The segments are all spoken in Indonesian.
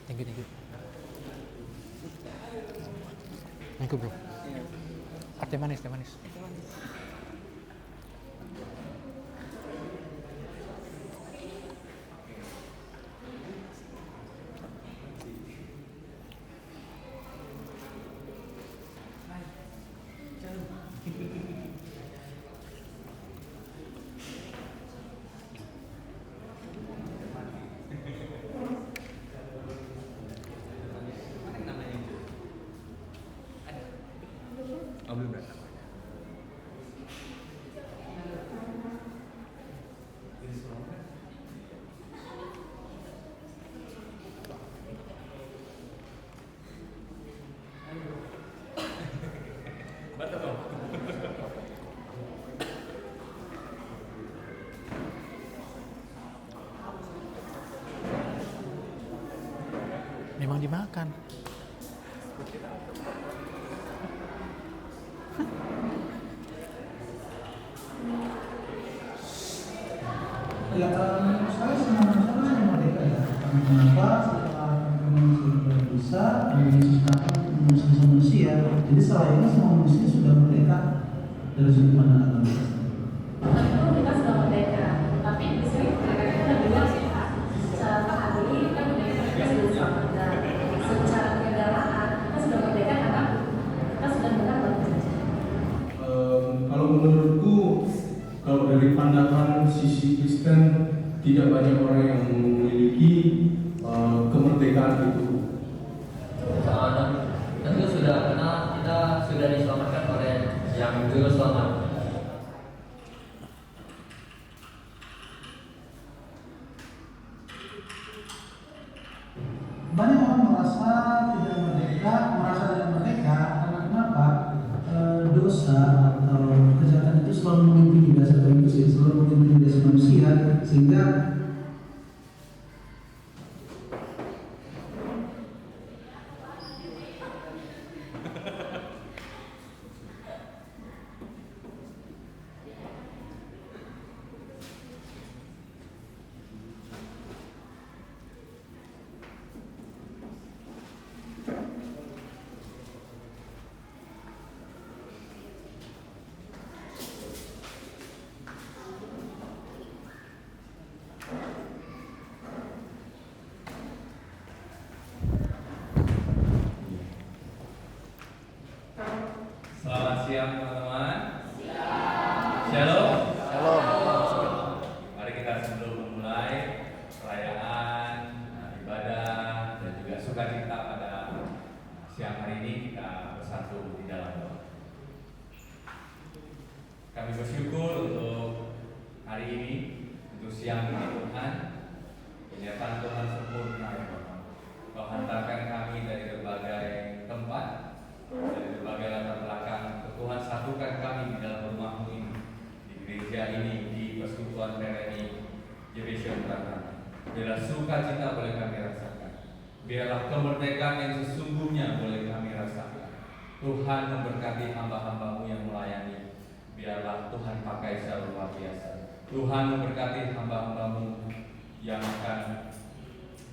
Thank you, thank you. Thank you, bro. Teh manis, teh manis. Oh, belum datang. Betul. Memang dimakan. Ya, saya senang merdeka ya. Kenapa? Setelah manusia bisa, Yesus datang untuk manusia. Jadi setelah ini semua manusia sudah merdeka dari sudut pandang agama. Tentu kita sudah merdeka, tapi di sini kita juga sih Pak. Secara pahami kan kita sudah diselamatkan. Secara kenegaraan kita sudah merdeka karena kita sudah benar bekerja. Kalau menurutku, kalau dari pandangan sisi Kristen, tidak banyak orang yang memiliki kemerdekaan itu. Tentu sudah, karena kita sudah diselamatkan oleh yang juru selamat. Banyak orang merasa tidak merdeka, merasa tidak merdeka karena kenapa? Dosa atau kejahatan itu selalu memimpin dasar manusia, selalu memimpin dasar manusia, sehingga Selamat siang teman-teman. Shalom. Shalom. Mari kita sebelum memulai perayaan ibadah dan juga sukacita pada siang hari ini, kita bersatu di dalam doa. Kami bersyukur untuk hari ini, untuk siang ini Tuhan, penyertaan Tuhan sempurna ya Bapak. Kau hantarkan kami dari berbagai tempat, dari berbagai latar belakang. Tuhan satukan kami di dalam rumah-Mu ini, di gereja ini, di persekutuan PRMI Division Pratama. Biarlah sukacita boleh kami rasakan, biarlah kemerdekaan yang sesungguhnya boleh kami rasakan. Tuhan memberkati hamba-hamba-Mu yang melayani. Biarlah Tuhan pakai secara luar biasa. Tuhan memberkati hamba-hamba-Mu yang akan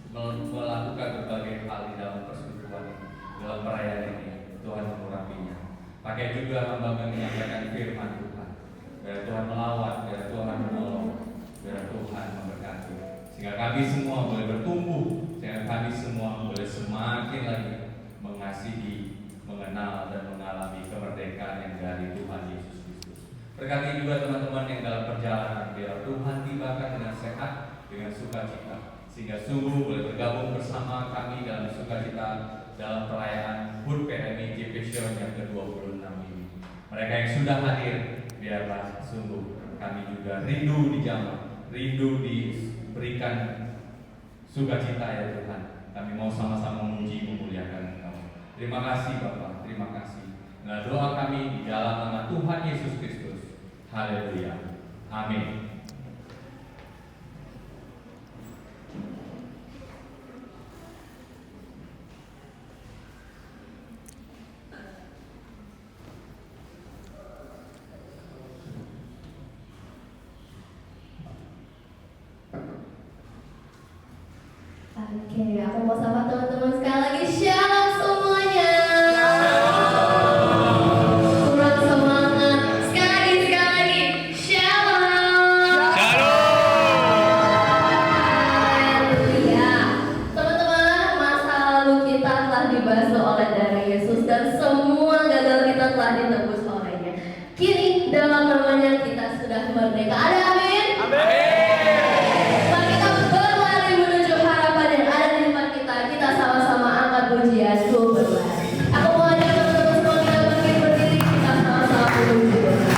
melakukan berbagai hal di dalam persekutuan ini, dalam perayaan ini. Tuhan mengurapinya. Pakai juga hamba menyampaikan firman Tuhan. Biar Tuhan melawat, biar Tuhan menolong, biar Tuhan memberkati. Sehingga kami semua boleh bertumbuh, sehingga kami semua boleh semakin lagi mengasihi, mengenal dan mengalami kemerdekaan yang dari Tuhan Yesus Kristus. Berkati juga teman-teman yang dalam perjalanan, biar Tuhan tibakan dengan sehat, dengan sukacita, sehingga sungguh boleh bergabung bersama kami dalam sukacita dalam perayaan HUT PRMI Division yang ke-26 ini. Mereka yang sudah hadir, biarlah sungguh kami juga rindu dijamah, rindu diberikan sukacita ya Tuhan. Kami mau sama-sama memuji memuliakan Engkau. Terima kasih Bapak, terima kasih. Nah, doa kami di dalam nama Tuhan Yesus Kristus. Haleluya. Amin. Mari Oke, aku mau sapa teman-teman sekali lagi. Shalom semuanya. Kurang semangat. Sekali lagi. Shalom. Haleluya. Teman-teman, masa lalu kita telah dibasuh oleh darah Yesus dan semua gagal kita telah ditebus olehnya. Kini dalam namanya kita sudah merdeka. Ada amin? Mari kita berlari menuju harapan yang ada di depan kita. Kita sama-sama angkat pujianku berlari. Aku mau ajak teman-teman semua kita bangkit berdiri. Kita sama-sama menuju berlari.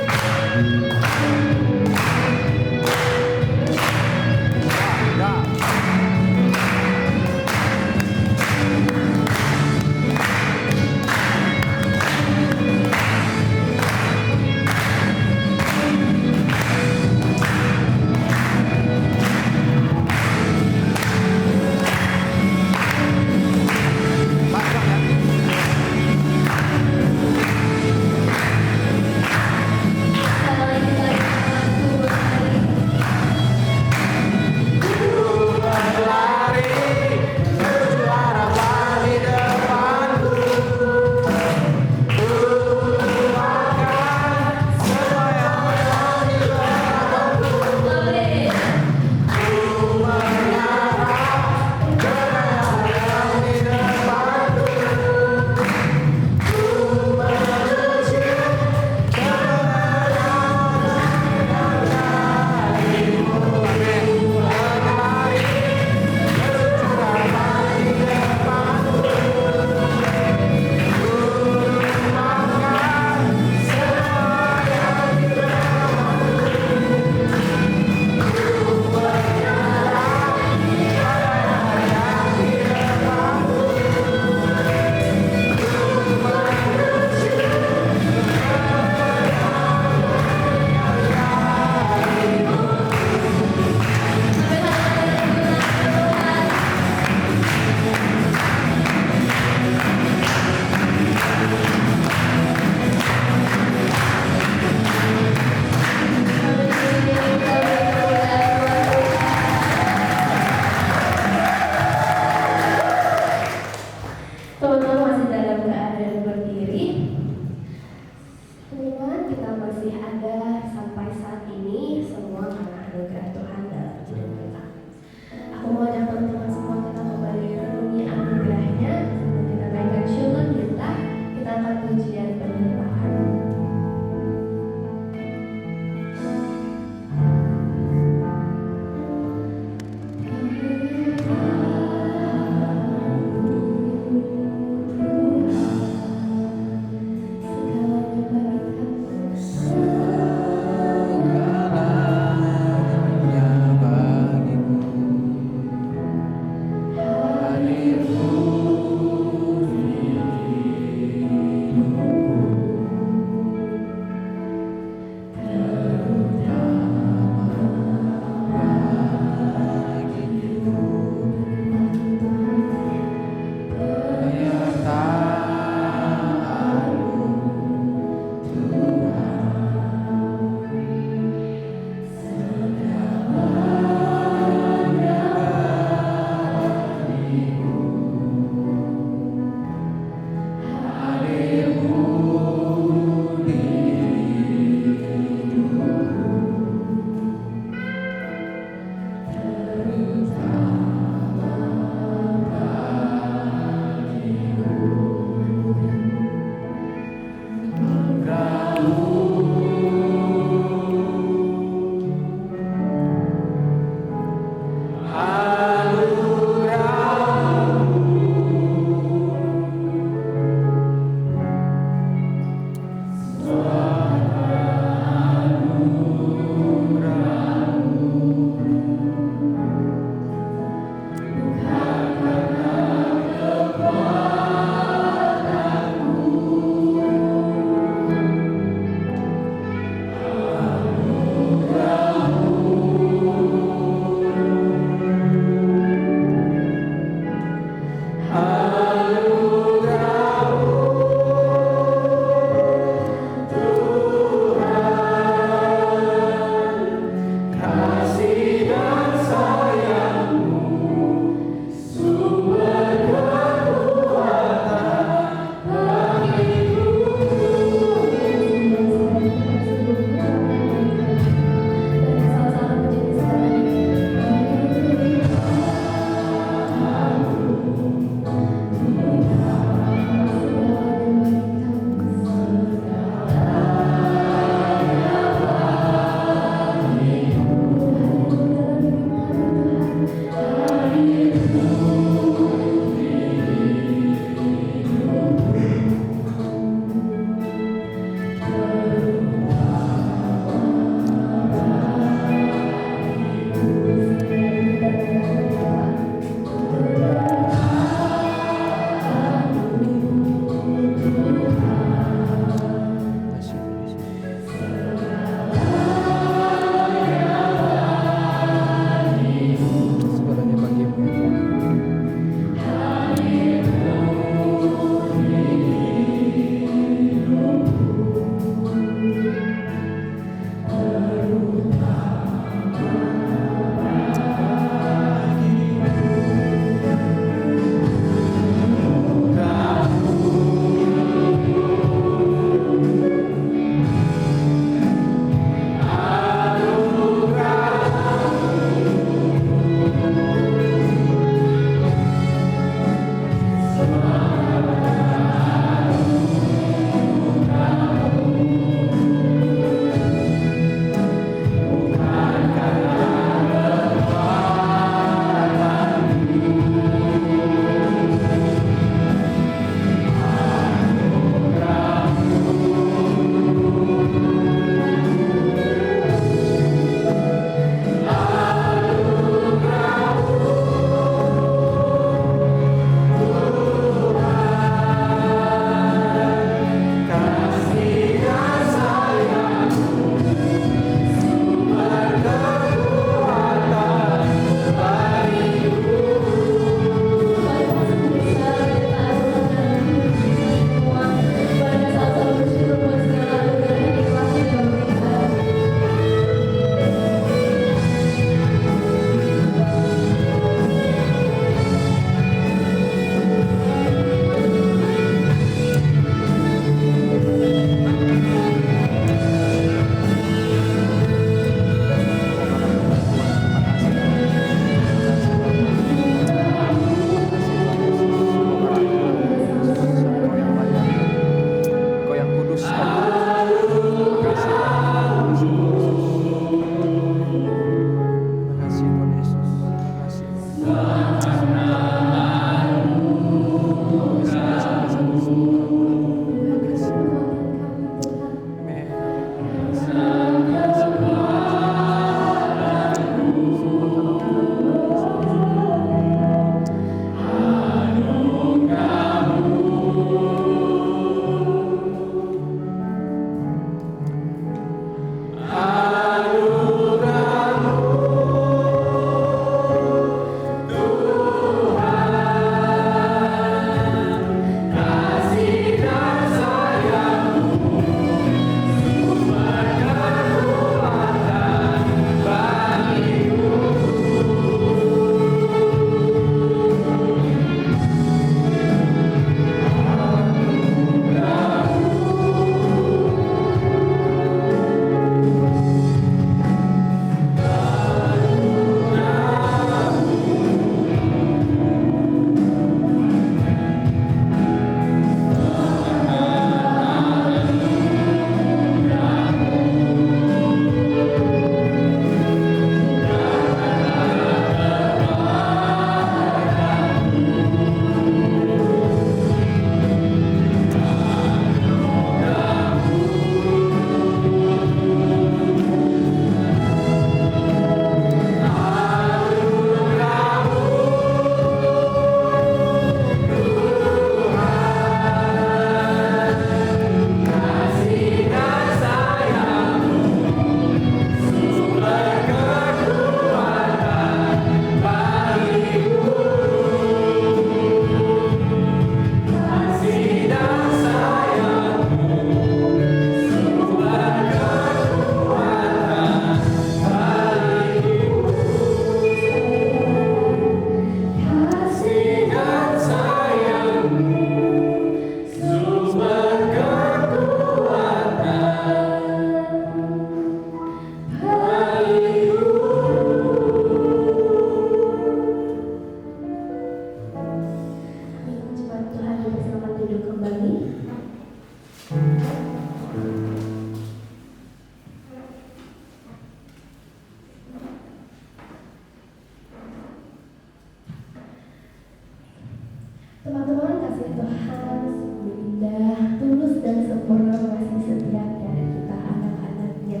kasih Tuhan sungguh indah, tulus dan sempurna kasih setiap dari kita anak-anaknya.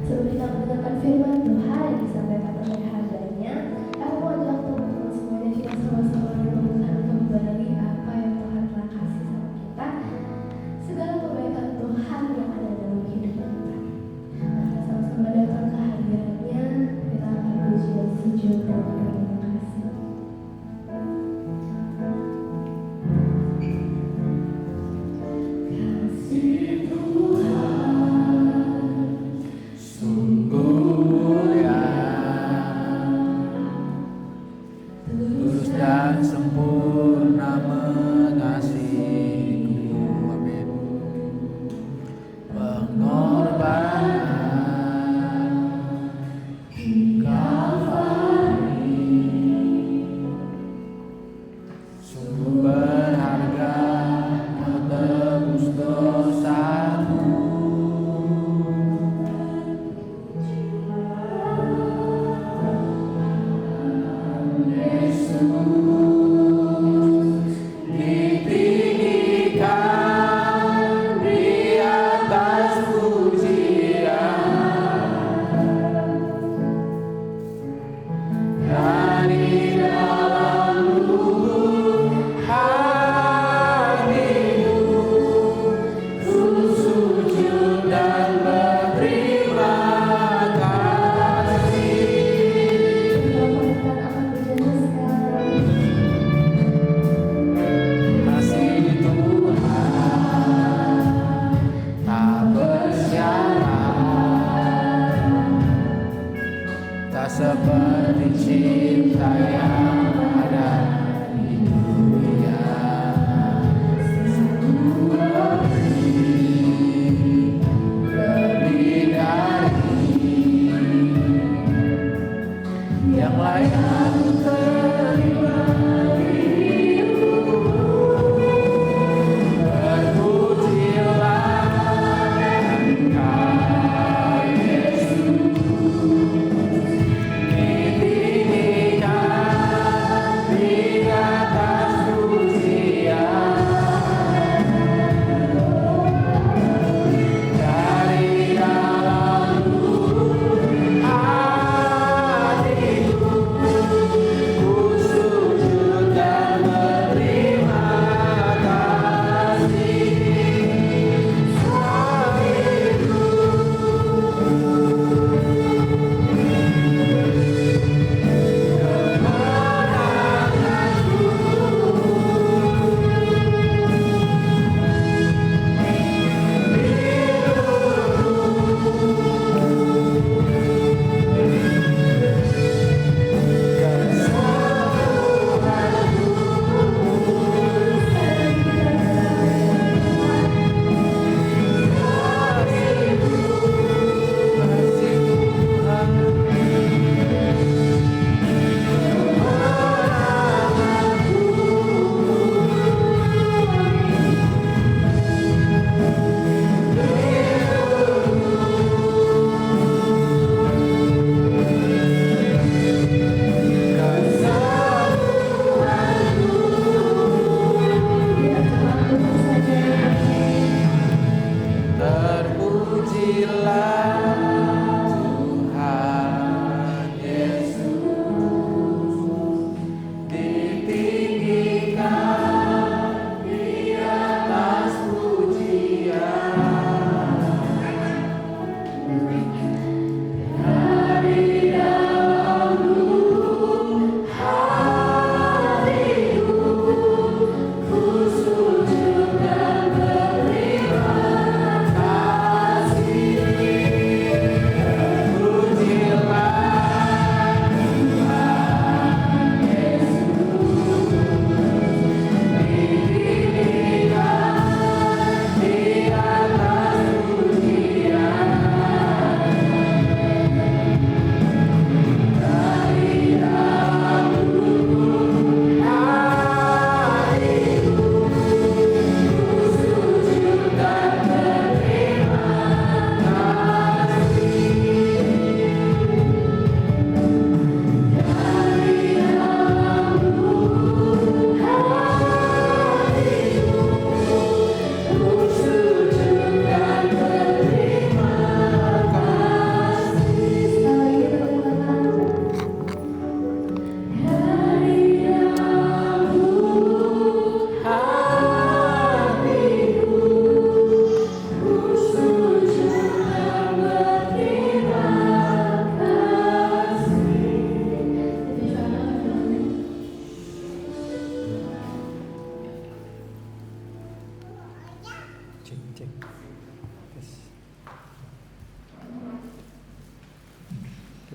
Sebelum kita mendengarkan firman Tuhan yang disampaikan oleh hambanya, aku ajak teman-teman semuanya kita sama-sama renungkan kembali apa yang Tuhan telah kasih sama kita, segala kebaikan Tuhan yang ada dalam hidup kita. Nah, kita sama-sama datang ke hadirannya, kita akan puji dan sujud dan berterima kasih. Kasih Tuhan Sungguh mulia, tulus dan sempurna mengasihiku. Amin. Pengorbanan di Kalvari sungguh berharga, menebus dosaku. Ditinggikan di atas pujian, dari dalam lubuk hatiku ku sujud dan berterima kasih. Kita akan berjelaskan. Kasih Tuhan tak bersyarat, tak seperti cinta yang ada di dunia. Sungguh lebih dari yang layak terima dirimu. Terpujilah Engkau Yesus, ditinggikan di atas pujian, dari dalam lubuk hatiku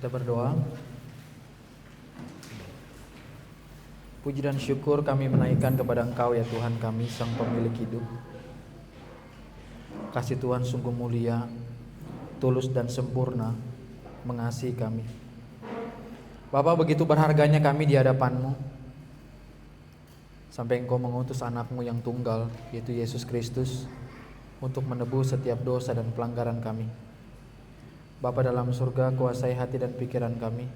Kita berdoa. Puji dan syukur kami menaikkan kepada Engkau ya Tuhan kami, Sang Pemilik hidup. Kasih Tuhan sungguh mulia, tulus dan sempurna mengasihi kami. Bapa, begitu berharganya kami di hadapan-Mu, sampai Engkau mengutus anak-Mu yang tunggal, yaitu Yesus Kristus, untuk menebus setiap dosa dan pelanggaran kami. Bapa dalam surga, kuasai hati dan pikiran kami.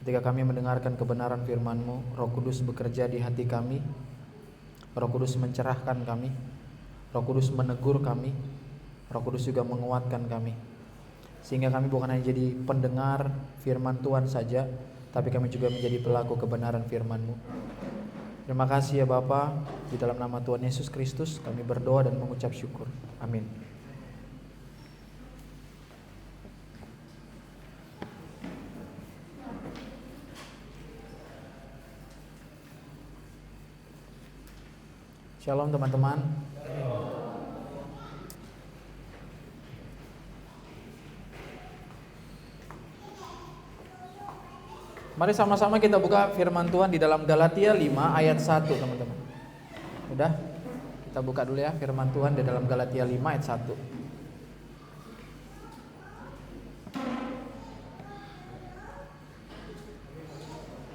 Ketika kami mendengarkan kebenaran firman-Mu, Roh Kudus bekerja di hati kami. Roh Kudus mencerahkan kami. Roh Kudus menegur kami. Roh Kudus juga menguatkan kami. Sehingga kami bukan hanya jadi pendengar firman Tuhan saja, tapi kami juga menjadi pelaku kebenaran firman-Mu. Terima kasih ya Bapa, di dalam nama Tuhan Yesus Kristus kami berdoa dan mengucap syukur. Amin. Shalom teman-teman. Mari sama-sama kita buka firman Tuhan di dalam Galatia 5 ayat 1 teman-teman. Udah? Kita buka dulu ya firman Tuhan di dalam Galatia 5 ayat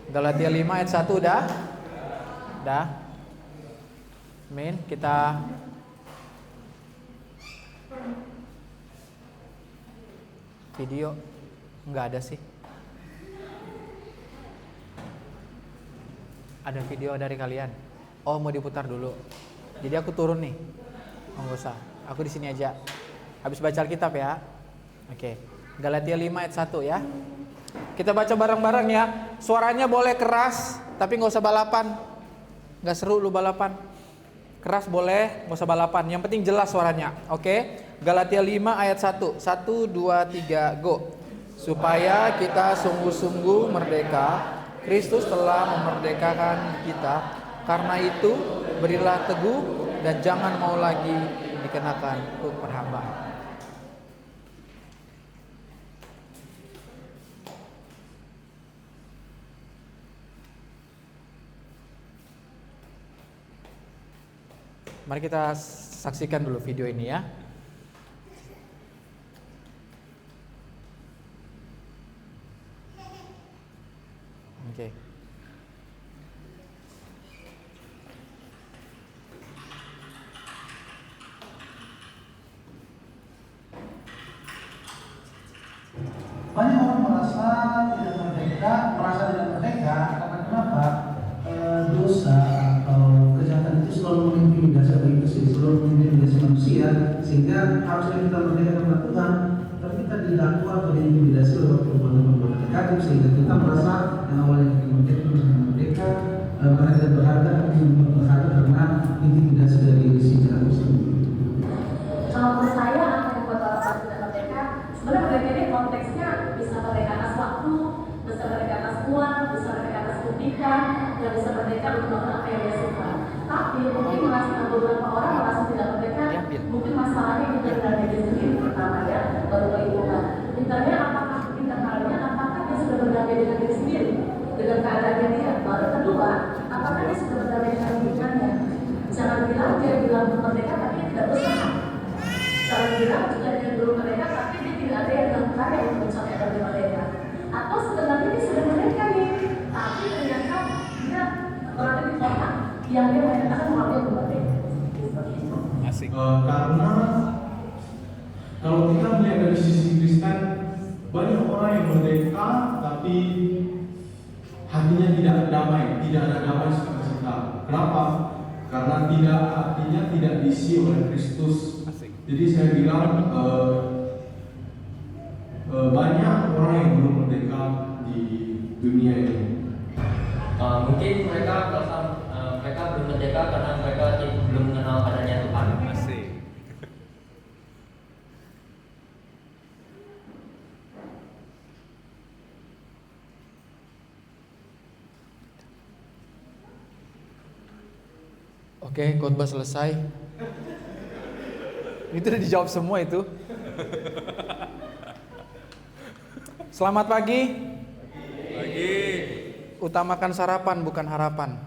1. Galatia 5 ayat 1 udah? Udah? Amin. Kita video enggak ada sih. Ada video dari kalian? Oh, mau diputar dulu. Jadi aku turun nih. Oh, enggak usah. Aku di sini aja. Habis baca Alkitab ya. Oke. Galatia 5 ayat 1 ya. Kita baca bareng-bareng ya. Suaranya boleh keras, tapi enggak usah balapan. Enggak seru lu balapan. Keras boleh, enggak usah balapan. Yang penting jelas suaranya. Oke. Galatia 5 ayat 1. 1 2 3 go. Supaya kita sungguh-sungguh merdeka, Kristus telah memerdekakan kita. Karena itu, berilah teguh dan jangan mau lagi dikenakan hukum perhambaan. Mari kita saksikan dulu video ini ya. Oke. Banyak orang merasa tidak merdeka karena kenapa? Dosa atau kejahatan itu selalu mengintimidasi manusia, sehingga harusnya kita merdeka karena Tuhan, tapi kita didakwa atau diintimidasi oleh perbuatan-perbuatan negatif, sehingga kita merasa yang awalnya kita merdeka karena tidak berharga, tapi berharga karena intimidasi dari si jahat itu. Kalau menurut saya apa yang membuat orang tidak merdeka, sebenarnya merdeka ini konteksnya bisa merdeka atas waktu, bisa merdeka atas uang, bisa merdeka atas pendidikan, dan bisa merdeka untuk melakukan apa yang dia suka. Tapi mungkin beberapa orang merasa tidak merdeka, mungkin masalahnya itu dari diri sendiri pertama ya, baru ke lingkungan. Intinya apakah dia sudah berdamai dengan diri sendiri, dengan keadaannya dia. Baru kedua, apakah dia sudah berdamai dengan lingkungannya. Jangan bilang dia bilang merdeka tapi dia tidak berusaha. Jangan bilang juga dia belum merdeka tapi dia tidak ada yang melakukan yang mencapai dari merdeka. Atau sebenarnya dia sudah merdeka nih, tapi ternyata dia berada di kota yang dia menyatakan bahwa dia belum merdeka. Asik. Karena kalau kita melihat dari sisi Kristen, banyak orang yang merdeka tapi hatinya tidak damai, tidak ada damai sukacita. Kenapa? Karena hatinya tidak diisi oleh Kristus. Jadi saya bilang banyak orang yang belum merdeka di dunia ini. Mungkin mereka belum merdeka karena mereka belum mengenal adanya Tuhan. Asik. Oke, khotbah selesai. Itu udah dijawab semua itu. Selamat pagi. Pagi. Utamakan sarapan bukan harapan.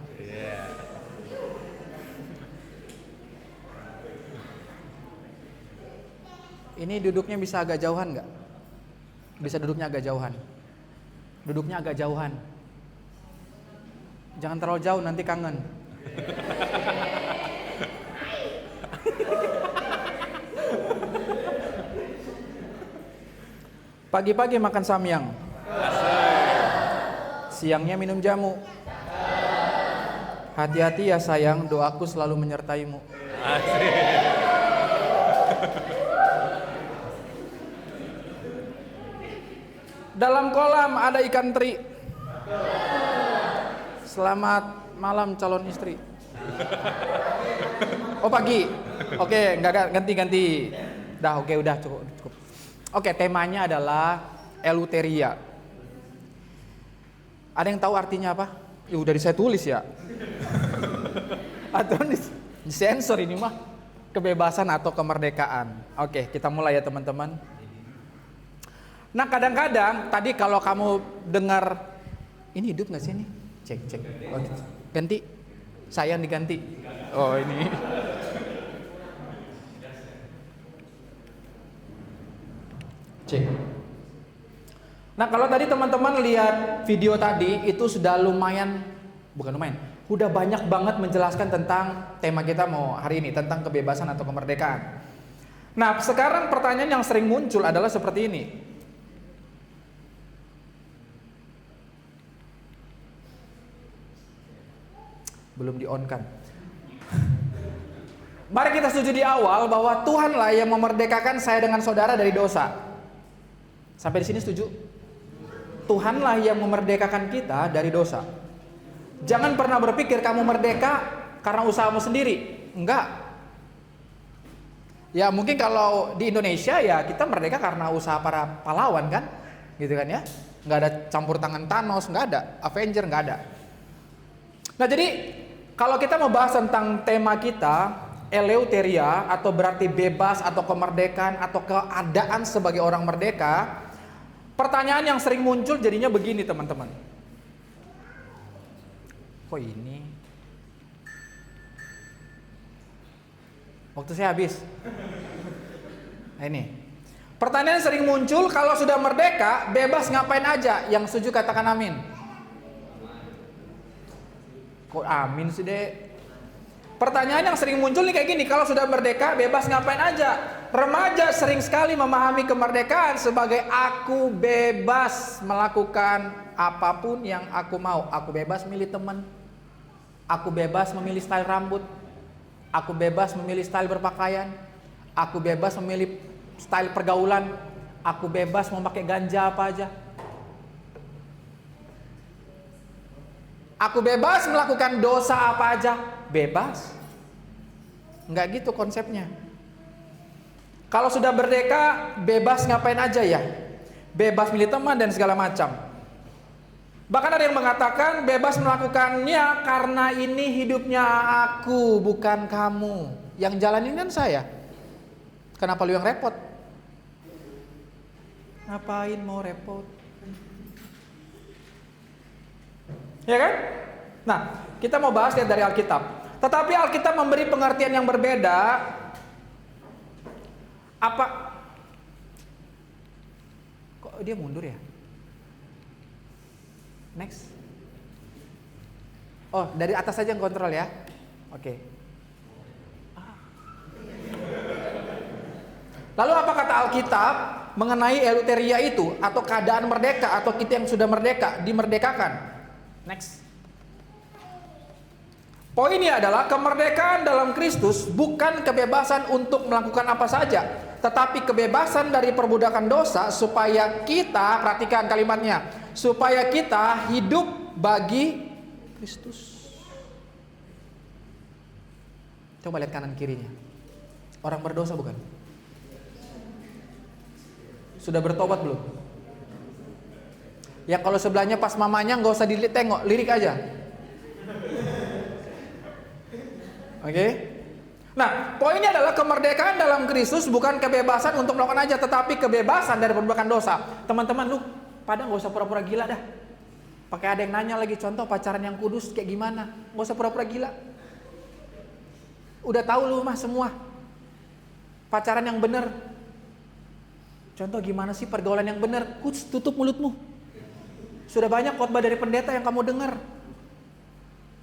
Ini duduknya bisa agak jauhan nggak? Bisa duduknya agak jauhan. Duduknya agak jauhan. Jangan terlalu jauh, nanti kangen. Pagi-pagi makan samyang. Siangnya minum jamu. Hati-hati ya sayang, doaku selalu menyertaimu. Dalam kolam ada ikan teri. Selamat malam calon istri. Oh pagi. Oke, enggak ganti. Dah oke, udah cukup. Oke, temanya adalah eleuteria. Ada yang tahu artinya apa? Ya udah saya tulis ya. Atau disensor ini mah. Kebebasan atau kemerdekaan. Oke, kita mulai ya teman-teman. Nah kadang-kadang tadi kalau kamu dengar ini hidup nggak sih ini? Cek. Oh, ganti, saya yang diganti. Oh ini. Cek. Nah kalau tadi teman-teman lihat video tadi itu sudah udah banyak banget menjelaskan tentang tema kita mau hari ini tentang kebebasan atau kemerdekaan. Nah sekarang pertanyaan yang sering muncul adalah seperti ini. Belum di-on kan. Mari kita setuju di awal bahwa Tuhanlah yang memerdekakan saya dengan saudara dari dosa. Sampai di sini setuju? Tuhanlah yang memerdekakan kita dari dosa. Jangan pernah berpikir kamu merdeka karena usahamu sendiri. Enggak. Ya mungkin kalau di Indonesia ya kita merdeka karena usaha para pahlawan kan, gitu kan ya. Enggak ada campur tangan Thanos, enggak ada. Avenger enggak ada. Nah jadi kalau kita mau bahas tentang tema kita, eleuteria atau berarti bebas atau kemerdekaan atau keadaan sebagai orang merdeka, pertanyaan yang sering muncul jadinya begini teman-teman. Kok ini? Waktu saya habis. Nah ini. Pertanyaan yang sering muncul, kalau sudah merdeka, bebas ngapain aja? Yang setuju katakan amin. Kok amin sih dek? Pertanyaan yang sering muncul nih kayak gini, kalau sudah merdeka bebas ngapain aja? Remaja sering sekali memahami kemerdekaan sebagai aku bebas melakukan apapun yang aku mau. Aku bebas milih teman, aku bebas memilih style rambut, aku bebas memilih style berpakaian, aku bebas memilih style pergaulan, aku bebas mau pakai ganja apa aja. Aku bebas melakukan dosa apa aja, bebas. Enggak gitu konsepnya. Kalau sudah merdeka, bebas ngapain aja ya? Bebas milih teman dan segala macam. Bahkan ada yang mengatakan bebas melakukannya karena ini hidupnya aku, bukan kamu. Yang jalanin kan saya. Kenapa lu yang repot? Ngapain mau repot? Ya kan? Nah, kita mau bahas lihat dari Alkitab. Tetapi Alkitab memberi pengertian yang berbeda. Apa? Kok dia mundur ya? Next. Oh, dari atas saja yang kontrol ya. Oke. Lalu apa kata Alkitab mengenai eleuteria itu atau keadaan merdeka atau kita yang sudah merdeka dimerdekakan? Next. Poinnya adalah kemerdekaan dalam Kristus bukan kebebasan untuk melakukan apa saja, tetapi kebebasan dari perbudakan dosa supaya kita, perhatikan kalimatnya, supaya kita hidup bagi Kristus. Coba lihat kanan kirinya. Orang berdosa bukan? Sudah bertobat belum? Ya kalau sebelahnya pas mamanya nggak usah dilihat, tengok, lirik aja. Oke? Nah, poinnya adalah kemerdekaan dalam Kristus bukan kebebasan untuk melakukan aja, tetapi kebebasan dari perbudakan dosa. Teman-teman, lu pada nggak usah pura-pura gila dah. Pakai ada yang nanya lagi, contoh pacaran yang kudus kayak gimana? Nggak usah pura-pura gila. Udah tahu lu mah semua. Pacaran yang bener. Contoh gimana sih pergaulan yang bener? Tutup mulutmu. Sudah banyak khotbah dari pendeta yang kamu dengar.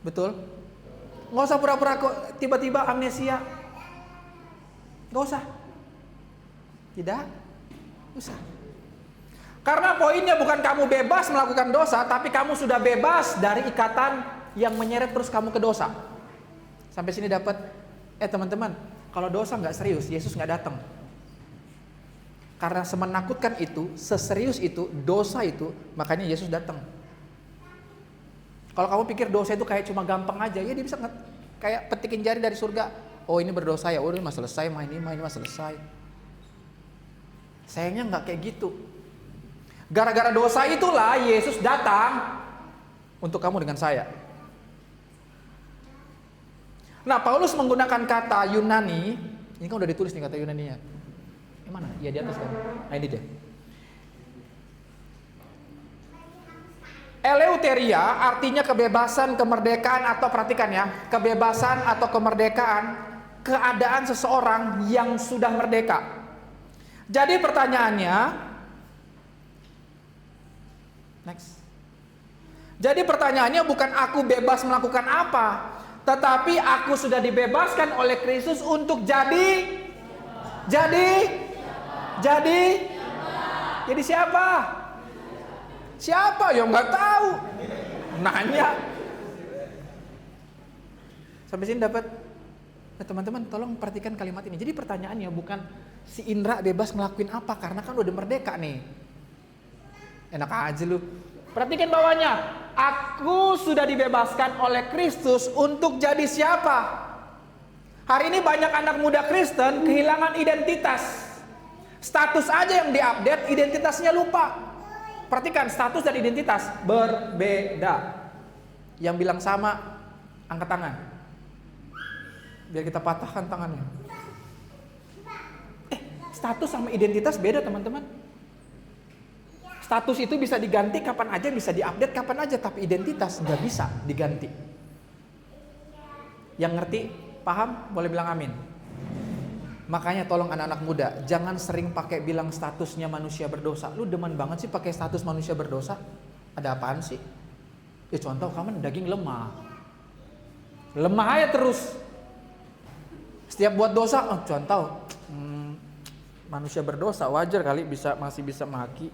Betul? Nggak usah pura-pura kok tiba-tiba amnesia. Nggak usah. Tidak usah. Karena poinnya bukan kamu bebas melakukan dosa, tapi kamu sudah bebas dari ikatan yang menyeret terus kamu ke dosa. Sampai sini dapat? Teman-teman, kalau dosa nggak serius, Yesus nggak datang. Karena semenakutkan itu, seserius itu, dosa itu, makanya Yesus datang. Kalau kamu pikir dosa itu kayak cuma gampang aja, ya dia bisa kayak petikin jari dari surga. Oh ini berdosa ya, udah mah selesai, ini mah selesai. Sayangnya nggak kayak gitu. Gara-gara dosa itulah Yesus datang untuk kamu dengan saya. Nah, Paulus menggunakan kata Yunani. Ini kan udah ditulis nih kata Yunaninya. Yang mana? Ya di atas kan. Nah ini deh. Eleuteria artinya kebebasan, kemerdekaan, atau perhatikan ya, kebebasan atau kemerdekaan, keadaan seseorang yang sudah merdeka. Jadi pertanyaannya, next. Jadi pertanyaannya bukan aku bebas melakukan apa, tetapi aku sudah dibebaskan oleh Kristus untuk jadi siapa? Siapa? Ya nggak tahu. Nanya. Sampai sini dapat? Nah, teman-teman tolong perhatikan kalimat ini. Jadi pertanyaannya bukan si Indra bebas ngelakuin apa, karena kan udah merdeka nih. Enak aja lu. Perhatikan bawahnya. Aku sudah dibebaskan oleh Kristus untuk jadi siapa? Hari ini banyak anak muda Kristen kehilangan identitas. Status aja yang diupdate, identitasnya lupa. Perhatikan, status dan identitas berbeda. Yang bilang sama, angkat tangan. Biar kita patahkan tangannya. Status sama identitas beda teman-teman. Status itu bisa diganti kapan aja, bisa diupdate kapan aja, tapi identitas nggak bisa diganti. Yang ngerti, paham, boleh bilang amin. Makanya tolong anak-anak muda, jangan sering pakai bilang statusnya manusia berdosa. Lu demen banget sih pakai status manusia berdosa. Ada apaan sih? Ya contoh kamu daging lemah. Lemah aja terus. Setiap buat dosa, contoh manusia berdosa, wajar kali masih bisa maki.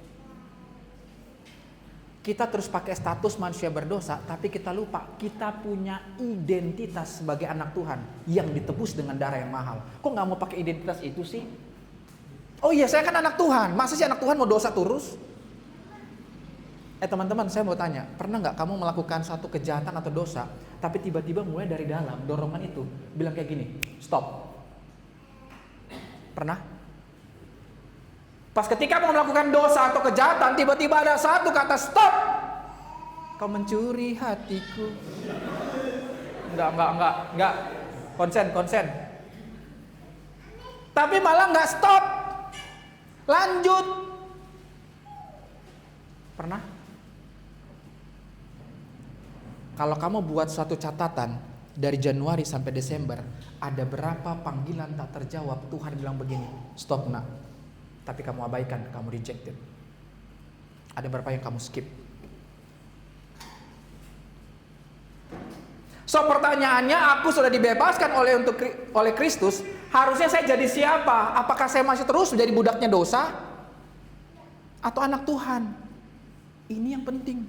Kita terus pakai status manusia berdosa, tapi kita lupa kita punya identitas sebagai anak Tuhan yang ditebus dengan darah yang mahal. Kok nggak mau pakai identitas itu sih? Oh iya, saya kan anak Tuhan. Masa sih anak Tuhan mau dosa terus? Teman-teman, saya mau tanya, pernah nggak kamu melakukan satu kejahatan atau dosa, tapi tiba-tiba mulai dari dalam dorongan itu bilang kayak gini, stop. Pernah? Pas ketika mau melakukan dosa atau kejahatan, tiba-tiba ada satu kata stop. Kau mencuri hatiku. Enggak. Konsen. Tapi malah enggak stop. Lanjut. Pernah? Kalau kamu buat suatu catatan dari Januari sampai Desember, ada berapa panggilan tak terjawab, Tuhan bilang begini, stop nak. Tapi kamu abaikan, kamu rejected. Ada berapa yang kamu skip? So pertanyaannya, aku sudah dibebaskan oleh Kristus. Harusnya saya jadi siapa? Apakah saya masih terus menjadi budaknya dosa? Atau anak Tuhan? Ini yang penting.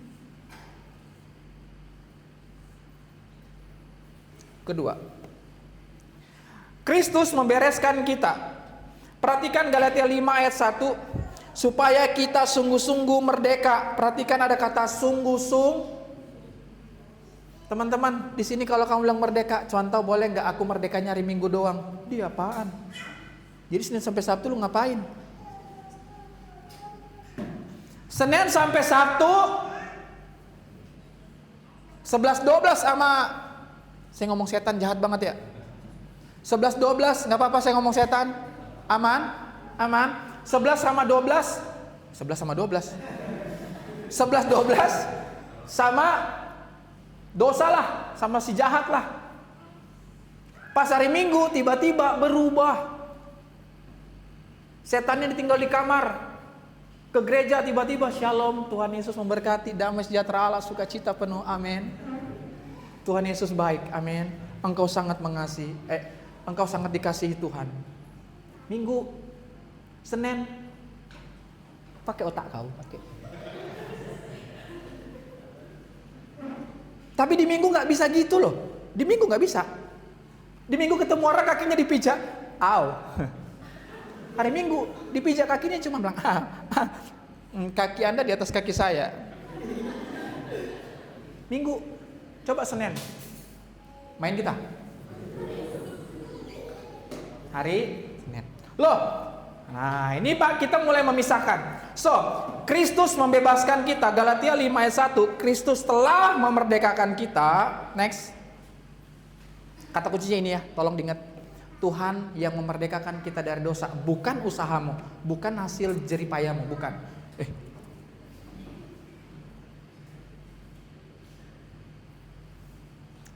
Kedua, Kristus membereskan kita. Perhatikan Galatia 5 ayat 1, supaya kita sungguh-sungguh merdeka. Perhatikan ada kata sungguh-sungguh. Teman-teman, di sini kalau kamu bilang merdeka, contoh boleh nggak aku merdekanya hari Minggu doang? Dia apaan? Jadi Senin sampai Sabtu lu ngapain? Senin sampai Sabtu 11-12 sama, saya ngomong setan jahat banget ya. 11-12 nggak apa-apa saya ngomong setan. Aman? 11 sama 12. 11 sama 12. 11, 12 sama dosa lah, sama si jahat lah. Pas hari Minggu tiba-tiba berubah. Setannya ditinggal di kamar. Ke gereja tiba-tiba shalom, Tuhan Yesus memberkati, damai sejahtera Allah, sukacita penuh, amin. Tuhan Yesus baik, amin. Engkau sangat mengasihi, engkau sangat dikasihi Tuhan. Minggu, Senin, pakai otak kau, pakai. Tapi di Minggu nggak bisa gitu loh. Di Minggu nggak bisa. Di Minggu ketemu orang kakinya dipijak, au. Hari Minggu dipijak kakinya cuma bilang, kaki Anda di atas kaki saya. Minggu, coba Senin, main kita. Hari Senin. Loh, nah ini Pak, kita mulai memisahkan. So, Kristus membebaskan kita. Galatia 5 ayat 1, Kristus telah memerdekakan kita. Next. Kata kuncinya ini ya, tolong diingat. Tuhan yang memerdekakan kita dari dosa, bukan usahamu, bukan hasil jeripayamu, bukan.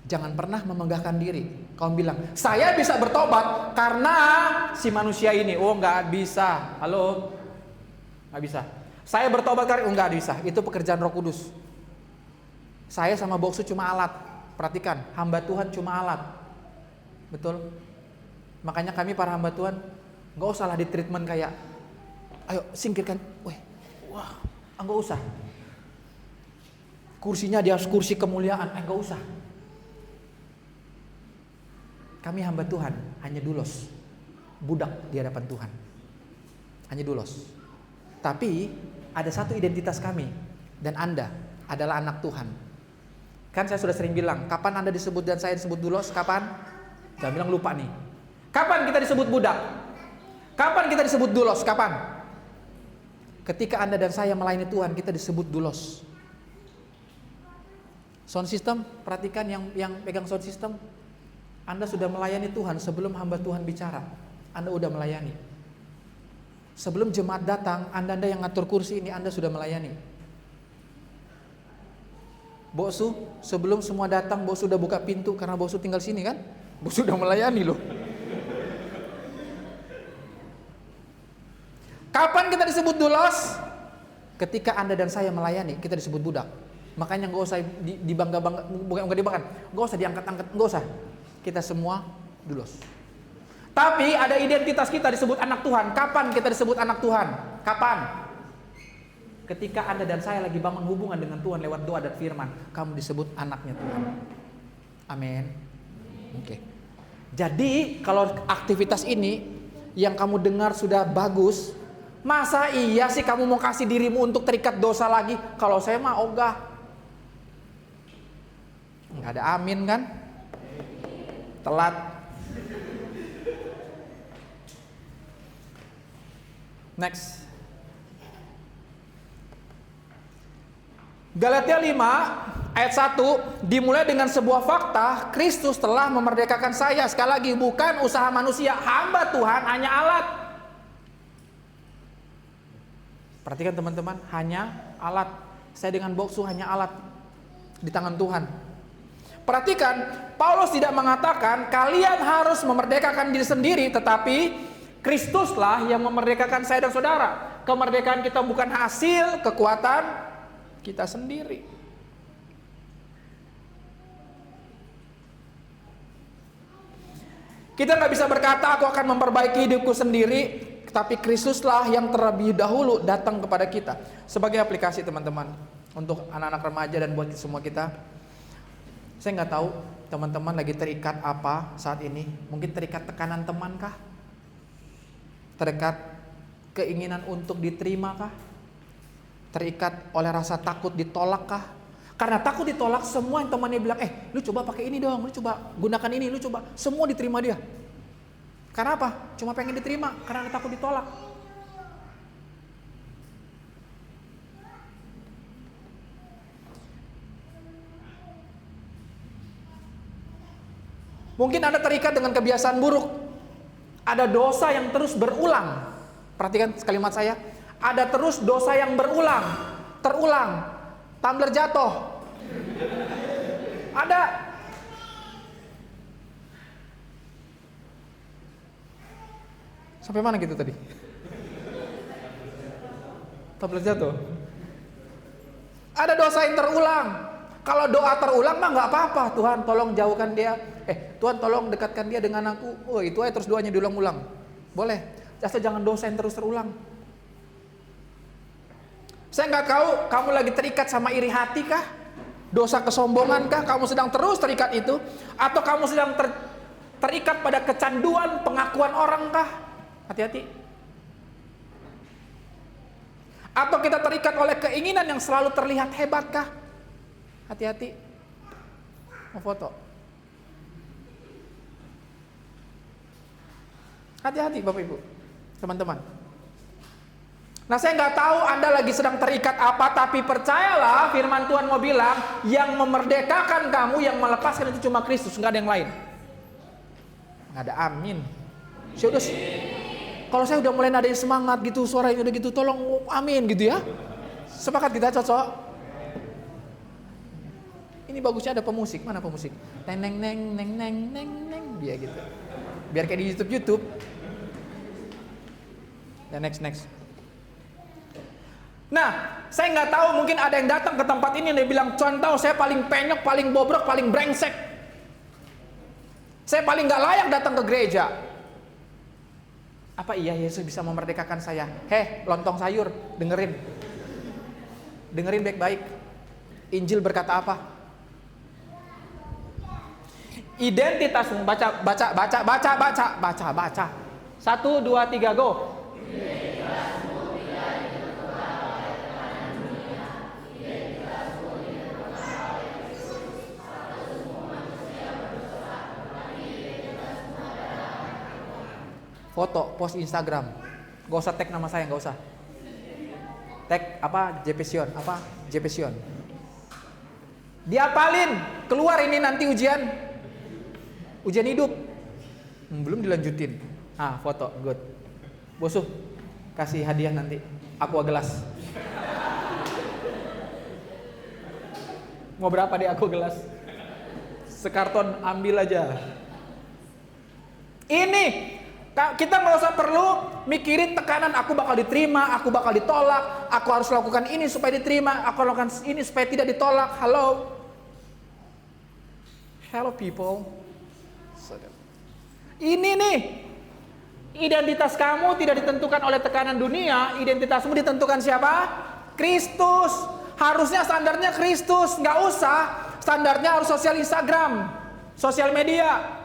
Jangan pernah memegahkan diri. Kau bilang, saya bisa bertobat karena si manusia ini. Oh, nggak bisa. Halo, nggak bisa. Saya bertobat karena nggak bisa. Itu pekerjaan Roh Kudus. Saya sama Boksu cuma alat. Perhatikan, hamba Tuhan cuma alat. Betul? Makanya kami para hamba Tuhan nggak usah lah di treatment kayak, ayo singkirkan, wah, nggak usah. Kursinya dia kursi kemuliaan, nggak usah. Kami hamba Tuhan hanya dulos, budak di hadapan Tuhan, hanya dulos. Tapi ada satu identitas kami dan Anda adalah anak Tuhan. Kan saya sudah sering bilang, kapan Anda disebut dan saya disebut dulos? Kapan? Jangan bilang lupa nih. Kapan kita disebut budak? Kapan kita disebut dulos? Kapan? Ketika Anda dan saya melayani Tuhan, kita disebut dulos. Sound system, perhatikan yang pegang sound system. Anda sudah melayani Tuhan sebelum hamba Tuhan bicara. Anda sudah melayani. Sebelum jemaat datang, Anda yang ngatur kursi ini, Anda sudah melayani. Boksu, sebelum semua datang, Boksu sudah buka pintu karena Boksu tinggal sini kan? Boksu sudah melayani loh. Kapan kita disebut dulos? Ketika Anda dan saya melayani, kita disebut budak. Makanya nggak usah dibangga-bangga, bukan dibanggakan, nggak usah diangkat-angkat, nggak usah. Kita semua dulos. Tapi ada identitas kita disebut anak Tuhan. Kapan kita disebut anak Tuhan? Kapan? Ketika Anda dan saya lagi bangun hubungan dengan Tuhan lewat doa dan firman, kamu disebut anaknya Tuhan. Amin. Oke. Jadi kalau aktivitas ini yang kamu dengar sudah bagus, masa iya sih kamu mau kasih dirimu untuk terikat dosa lagi? Kalau saya mah ogah. Nggak ada amin kan? Telat. Next. Galatia 5 ayat 1 dimulai dengan sebuah fakta, Kristus telah memerdekakan saya. Sekali lagi, bukan usaha manusia, hamba Tuhan hanya alat. Perhatikan teman-teman, hanya alat. Saya dengan Boksu hanya alat di tangan Tuhan. Perhatikan, Paulus tidak mengatakan kalian harus memerdekakan diri sendiri, tetapi Kristuslah yang memerdekakan saya dan saudara. Kemerdekaan kita bukan hasil kekuatan kita sendiri. Kita nggak bisa berkata aku akan memperbaiki hidupku sendiri, tapi Kristuslah yang terlebih dahulu datang kepada kita. Sebagai aplikasi teman-teman, untuk anak-anak remaja dan buat semua kita, saya nggak tahu teman-teman lagi terikat apa saat ini. Mungkin terikat tekanan teman kah? Terikat keinginan untuk diterima kah? Terikat oleh rasa takut ditolak kah? Karena takut ditolak, semua yang temannya bilang, lu coba pakai ini dong, lu coba gunakan ini, lu coba. Semua diterima dia. Karena apa? Cuma pengen diterima, karena takut ditolak. Mungkin Anda terikat dengan kebiasaan buruk. Ada dosa yang terus berulang. Perhatikan kalimat saya. Ada terus dosa yang berulang. terulang. Tumbler jatuh. Ada. Sampai mana gitu tadi? Tumbler jatuh. Ada dosa yang terulang. Kalau doa terulang mah nggak apa-apa. Tuhan tolong jauhkan dia. Tuhan tolong dekatkan dia dengan aku. Oh itu aja terus doanya diulang-ulang. Boleh. Asal jangan dosa yang terus terulang. Saya nggak tahu kamu lagi terikat sama iri hati kah? Dosa kesombongan kah? Kamu sedang terus terikat itu? Atau kamu sedang terikat pada kecanduan pengakuan orang kah? Hati-hati. Atau kita terikat oleh keinginan yang selalu terlihat hebat kah? Hati-hati. Mau foto. Hati-hati Bapak Ibu, teman-teman. Nah saya nggak tahu Anda lagi sedang terikat apa, tapi percayalah firman Tuhan mau bilang, yang memerdekakan kamu, yang melepaskan itu cuma Kristus, nggak ada yang lain. Nggak ada, amin. Kalau saya udah mulai nadain semangat gitu, suaranya udah gitu, tolong amin gitu ya. Sepakat kita, cocok? Ini bagusnya ada pemusik, mana pemusik? Neng neng neng neng neng neng neng, dia gitu. Biar kayak di YouTube. Dan next. Nah, saya nggak tahu, mungkin ada yang datang ke tempat ini dan dia bilang, contoh saya paling penyok, paling bobrok, paling brengsek. Saya paling nggak layak datang ke gereja. Apa iya Yesus bisa memerdekakan saya? Lontong sayur, dengerin baik-baik. Injil berkata apa? Identitasmu, baca. 1, 2, 3, go. Foto, post Instagram. Gak usah tag nama saya, gak usah. Tag apa? JPsion. Diapalin, keluar ini nanti ujian hidup. Belum dilanjutin. Foto, good. Bosuh, kasih hadiah nanti. Aqua gelas. Mau berapa deh aqua gelas? Sekarton ambil aja. Ini kita nggak usah perlu mikirin tekanan, aku bakal diterima, aku bakal ditolak, aku harus lakukan ini supaya diterima, aku lakukan ini supaya tidak ditolak. Hello people. Ini nih, identitas kamu tidak ditentukan oleh tekanan dunia, identitasmu ditentukan siapa? Kristus. Harusnya standarnya Kristus, nggak usah standarnya harus sosial Instagram, sosial media.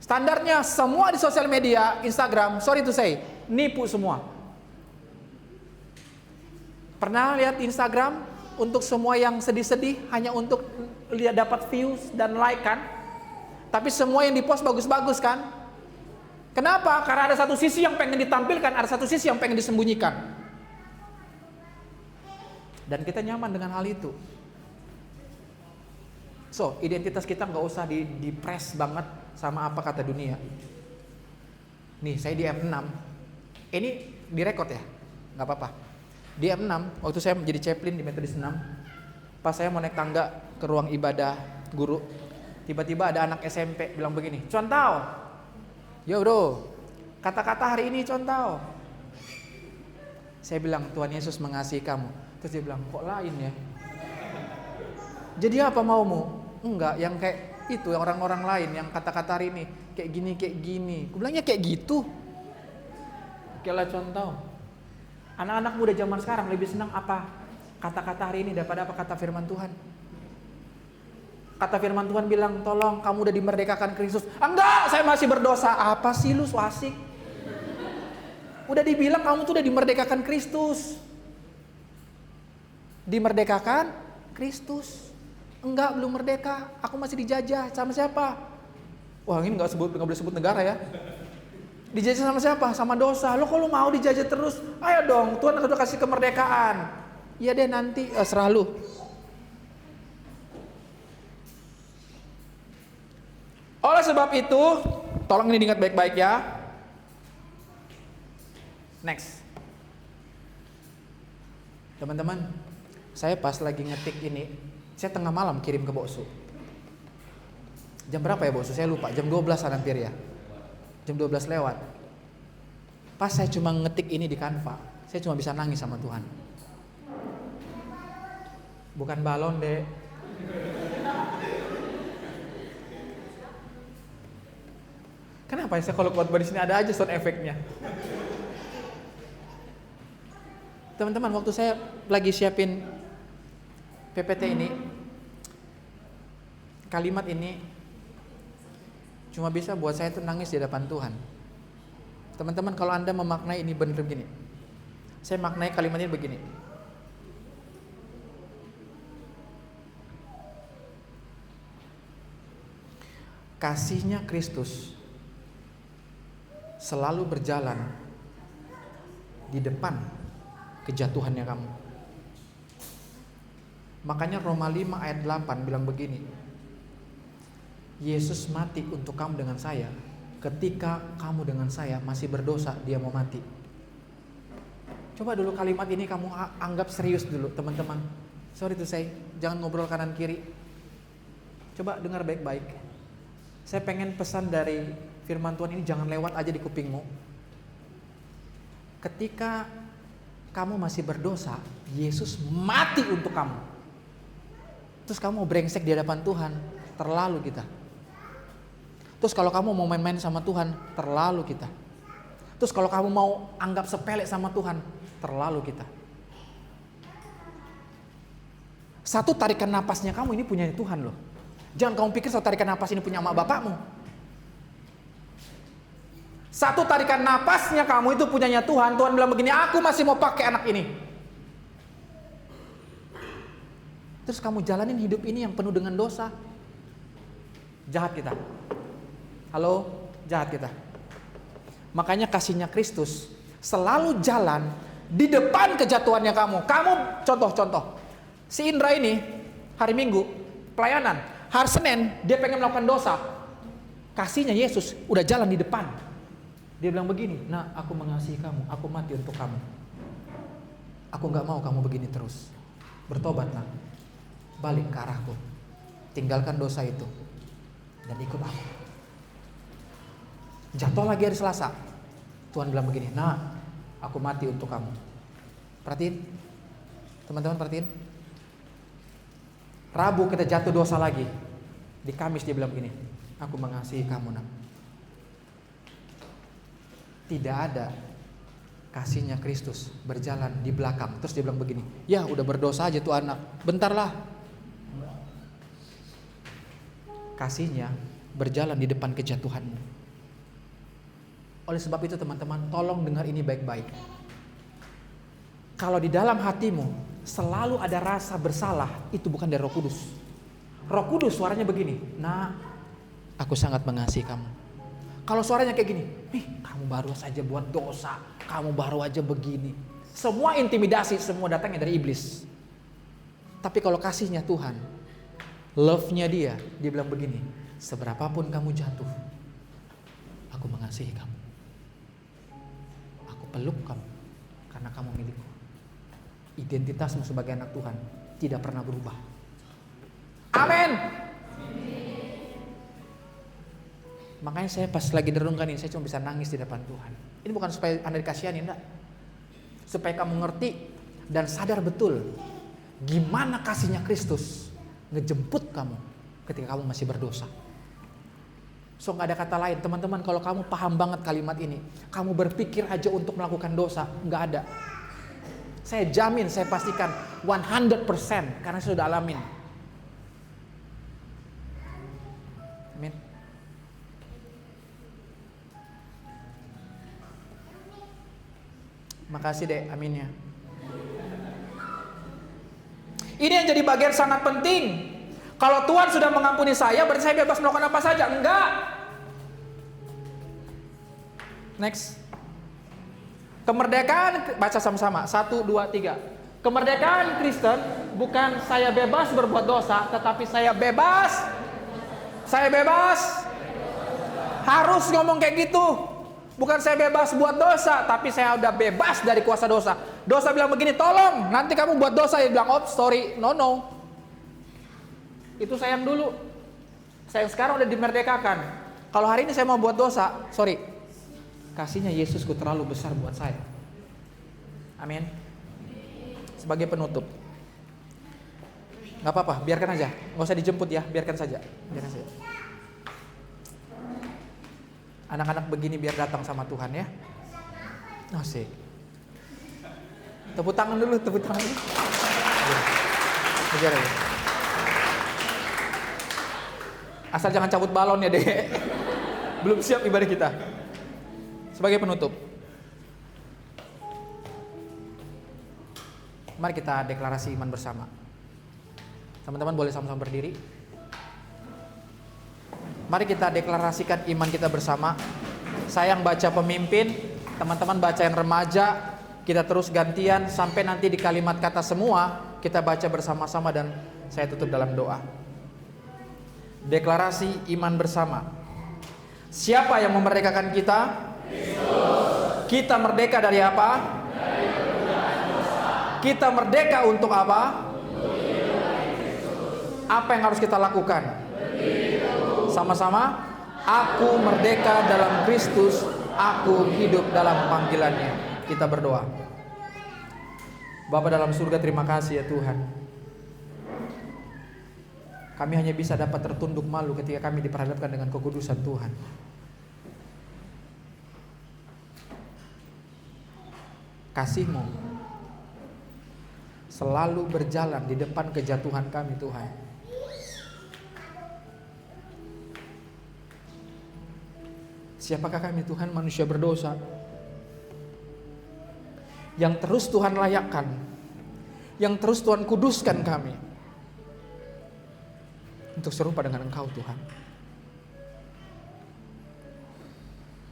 Standarnya semua di sosial media, Instagram, sorry to say, nipu semua. Pernah lihat Instagram untuk semua yang sedih-sedih hanya untuk lihat dapat views dan like kan? Tapi semua yang dipost bagus-bagus kan? Kenapa? Karena ada satu sisi yang pengen ditampilkan, ada satu sisi yang pengen disembunyikan. Dan kita nyaman dengan hal itu. So, identitas kita nggak usah di-press banget sama apa kata dunia. Nih, saya di M6. Ini direkod ya? Nggak apa-apa. Di M6, waktu saya menjadi chaplain di Metodis 6, pas saya mau naik tangga ke ruang ibadah guru, tiba-tiba ada anak SMP bilang begini, "Contoh, yo bro, kata-kata hari ini contoh." Saya bilang, "Tuhan Yesus mengasihi kamu." Terus dia bilang, "Kok lain ya?" Jadi apa maumu? Enggak, yang kayak itu, yang orang-orang lain yang kata-kata hari ini kayak gini. Aku bilangnya kayak gitu. Oke lah contoh. Anak-anak muda zaman sekarang lebih senang apa? Kata-kata hari ini daripada apa kata firman Tuhan. Kata firman Tuhan bilang, tolong kamu udah dimerdekakan Kristus. Enggak, saya masih berdosa. Apa sih lu so asik? Udah dibilang kamu tuh udah dimerdekakan Kristus. Dimerdekakan Kristus. Enggak, belum merdeka. Aku masih dijajah. Sama siapa? Wah, ini nggak boleh sebut negara ya. Dijajah sama siapa? Sama dosa. Lo kalau mau dijajah terus, ayo dong, Tuhan udah kasih kemerdekaan. Iya deh nanti, serah lu. Oleh sebab itu, tolong ini diingat baik-baik ya. Next. Teman-teman, Saya pas lagi ngetik ini, saya tengah malam kirim ke Boksu. Jam berapa ya Boksu? Saya lupa, jam 12 hampir ya. Jam 12 lewat. Pas saya cuma ngetik ini di Canva, saya cuma bisa nangis sama Tuhan. Bukan balon, Dek. Kenapa ya saya kalau khotbah di sini ada aja sound efeknya? Teman-teman, waktu saya lagi siapin PPT ini, kalimat ini cuma bisa buat saya tuh nangis di hadapan Tuhan. Teman-teman, kalau Anda memaknai ini benar begini, saya maknai kalimat ini begini. Kasihnya Kristus selalu berjalan di depan kejatuhannya kamu. Makanya Roma 5 ayat 8 bilang begini, Yesus mati untuk kamu dengan saya. Ketika kamu dengan saya masih berdosa, dia mau mati. Coba dulu kalimat ini kamu anggap serius dulu, teman-teman. Sorry to say, jangan ngobrol kanan kiri. Coba dengar baik-baik. Saya pengen pesan dari firman Tuhan ini jangan lewat aja di kupingmu. Ketika kamu masih berdosa, Yesus mati untuk kamu. Terus kamu mau brengsek di hadapan Tuhan, terlalu kita. Terus kalau kamu mau main-main sama Tuhan, terlalu kita. Terus kalau kamu mau anggap sepele sama Tuhan, terlalu kita. Satu tarikan napasnya kamu ini punya Tuhan loh. Jangan kamu pikir satu tarikan napas ini punya emak bapakmu. Satu tarikan napasnya kamu itu punyanya Tuhan. Tuhan bilang begini, aku masih mau pakai anak ini. Terus kamu jalanin hidup ini yang penuh dengan dosa. Jahat kita. Halo, jahat kita. Makanya kasihnya Kristus selalu jalan di depan kejatuhannya kamu. Kamu contoh-contoh. Si Indra ini hari Minggu pelayanan, hari Senin dia pengen melakukan dosa. Kasihnya Yesus udah jalan di depan. Dia bilang begini, nah aku mengasihi kamu, aku mati untuk kamu. Aku gak mau kamu begini terus. Bertobatlah, balik ke arahku, tinggalkan dosa itu, dan ikut aku. Jatuh lagi hari Selasa, Tuhan bilang begini, nah aku mati untuk kamu. Perhatiin, teman-teman perhatiin. Rabu kita jatuh dosa lagi, di Kamis dia bilang begini, aku mengasihi kamu nak. Tidak ada kasihnya Kristus berjalan di belakang. Terus dia bilang begini, ya udah berdosa aja tuh anak, bentarlah. Kasihnya berjalan di depan kejatuhanmu. Oleh sebab itu teman-teman, tolong dengar ini baik-baik. Kalau di dalam hatimu selalu ada rasa bersalah, itu bukan dari Roh Kudus. Roh Kudus suaranya begini, nah aku sangat mengasihi kamu. Kalau suaranya kayak gini, kamu baru saja buat dosa, kamu baru aja begini. Semua intimidasi, semua datangnya dari iblis. Tapi kalau kasihnya Tuhan, love-nya dia bilang begini, seberapapun kamu jatuh, aku mengasihi kamu. Aku peluk kamu, karena kamu milikku. Identitasmu sebagai anak Tuhan tidak pernah berubah. Amin. Makanya saya pas lagi derungkan ini, saya cuma bisa nangis di depan Tuhan. Ini bukan supaya Anda dikasihani, enggak. Supaya kamu ngerti dan sadar betul gimana kasihnya Kristus ngejemput kamu ketika kamu masih berdosa. So gak ada kata lain, teman-teman, kalau kamu paham banget kalimat ini, kamu berpikir aja untuk melakukan dosa, gak ada. Saya jamin, saya pastikan 100% karena saya sudah alamin. Amin. Makasih deh, aminnya. Ini yang jadi bagian sangat penting. Kalau Tuhan sudah mengampuni saya, berarti saya bebas melakukan apa saja? Enggak. Next. Kemerdekaan, baca sama-sama. 1, 2, 3. Kemerdekaan Kristen bukan saya bebas berbuat dosa, tetapi saya bebas. Saya bebas. Harus ngomong kayak gitu. Bukan saya bebas buat dosa, tapi saya udah bebas dari kuasa dosa. Dosa bilang begini, tolong, nanti kamu buat dosa. Dia bilang, oh sorry, no. Itu saya yang dulu. Saya yang sekarang udah dimerdekakan. Kalau hari ini saya mau buat dosa, sorry. Kasihnya Yesusku terlalu besar buat saya. Amin. Sebagai penutup, gak apa-apa, biarkan aja. Gak usah dijemput ya, biarkan saja. Anak-anak begini biar datang sama Tuhan ya. Asik. Tepuk tangan dulu, tepuk tangan dulu. Ajar aja. Asal jangan cabut balon ya deh. Belum siap ibadah kita. Sebagai penutup, mari kita deklarasi iman bersama. Teman-teman boleh sama-sama berdiri. Mari kita deklarasikan iman kita bersama. Saya yang baca pemimpin, teman-teman baca yang remaja. Kita terus gantian sampai nanti di kalimat kata semua kita baca bersama-sama dan saya tutup dalam doa. Deklarasi iman bersama. Siapa yang memerdekakan kita? Kristus. Kita merdeka dari apa? Dari perbuatan dosa. Kita merdeka untuk apa? Untuk hidup dari Kristus. Apa yang harus kita lakukan? Sama-sama, aku merdeka dalam Kristus, aku hidup dalam panggilannya. Kita berdoa. Bapa dalam surga, terima kasih ya Tuhan. Kami hanya bisa dapat tertunduk malu ketika kami diperhadapkan dengan kekudusan Tuhan. Kasih-Mu selalu berjalan di depan kejatuhan kami Tuhan. Siapakah kami Tuhan? Manusia berdosa yang terus Tuhan layakkan, yang terus Tuhan kuduskan kami untuk serupa dengan Engkau Tuhan.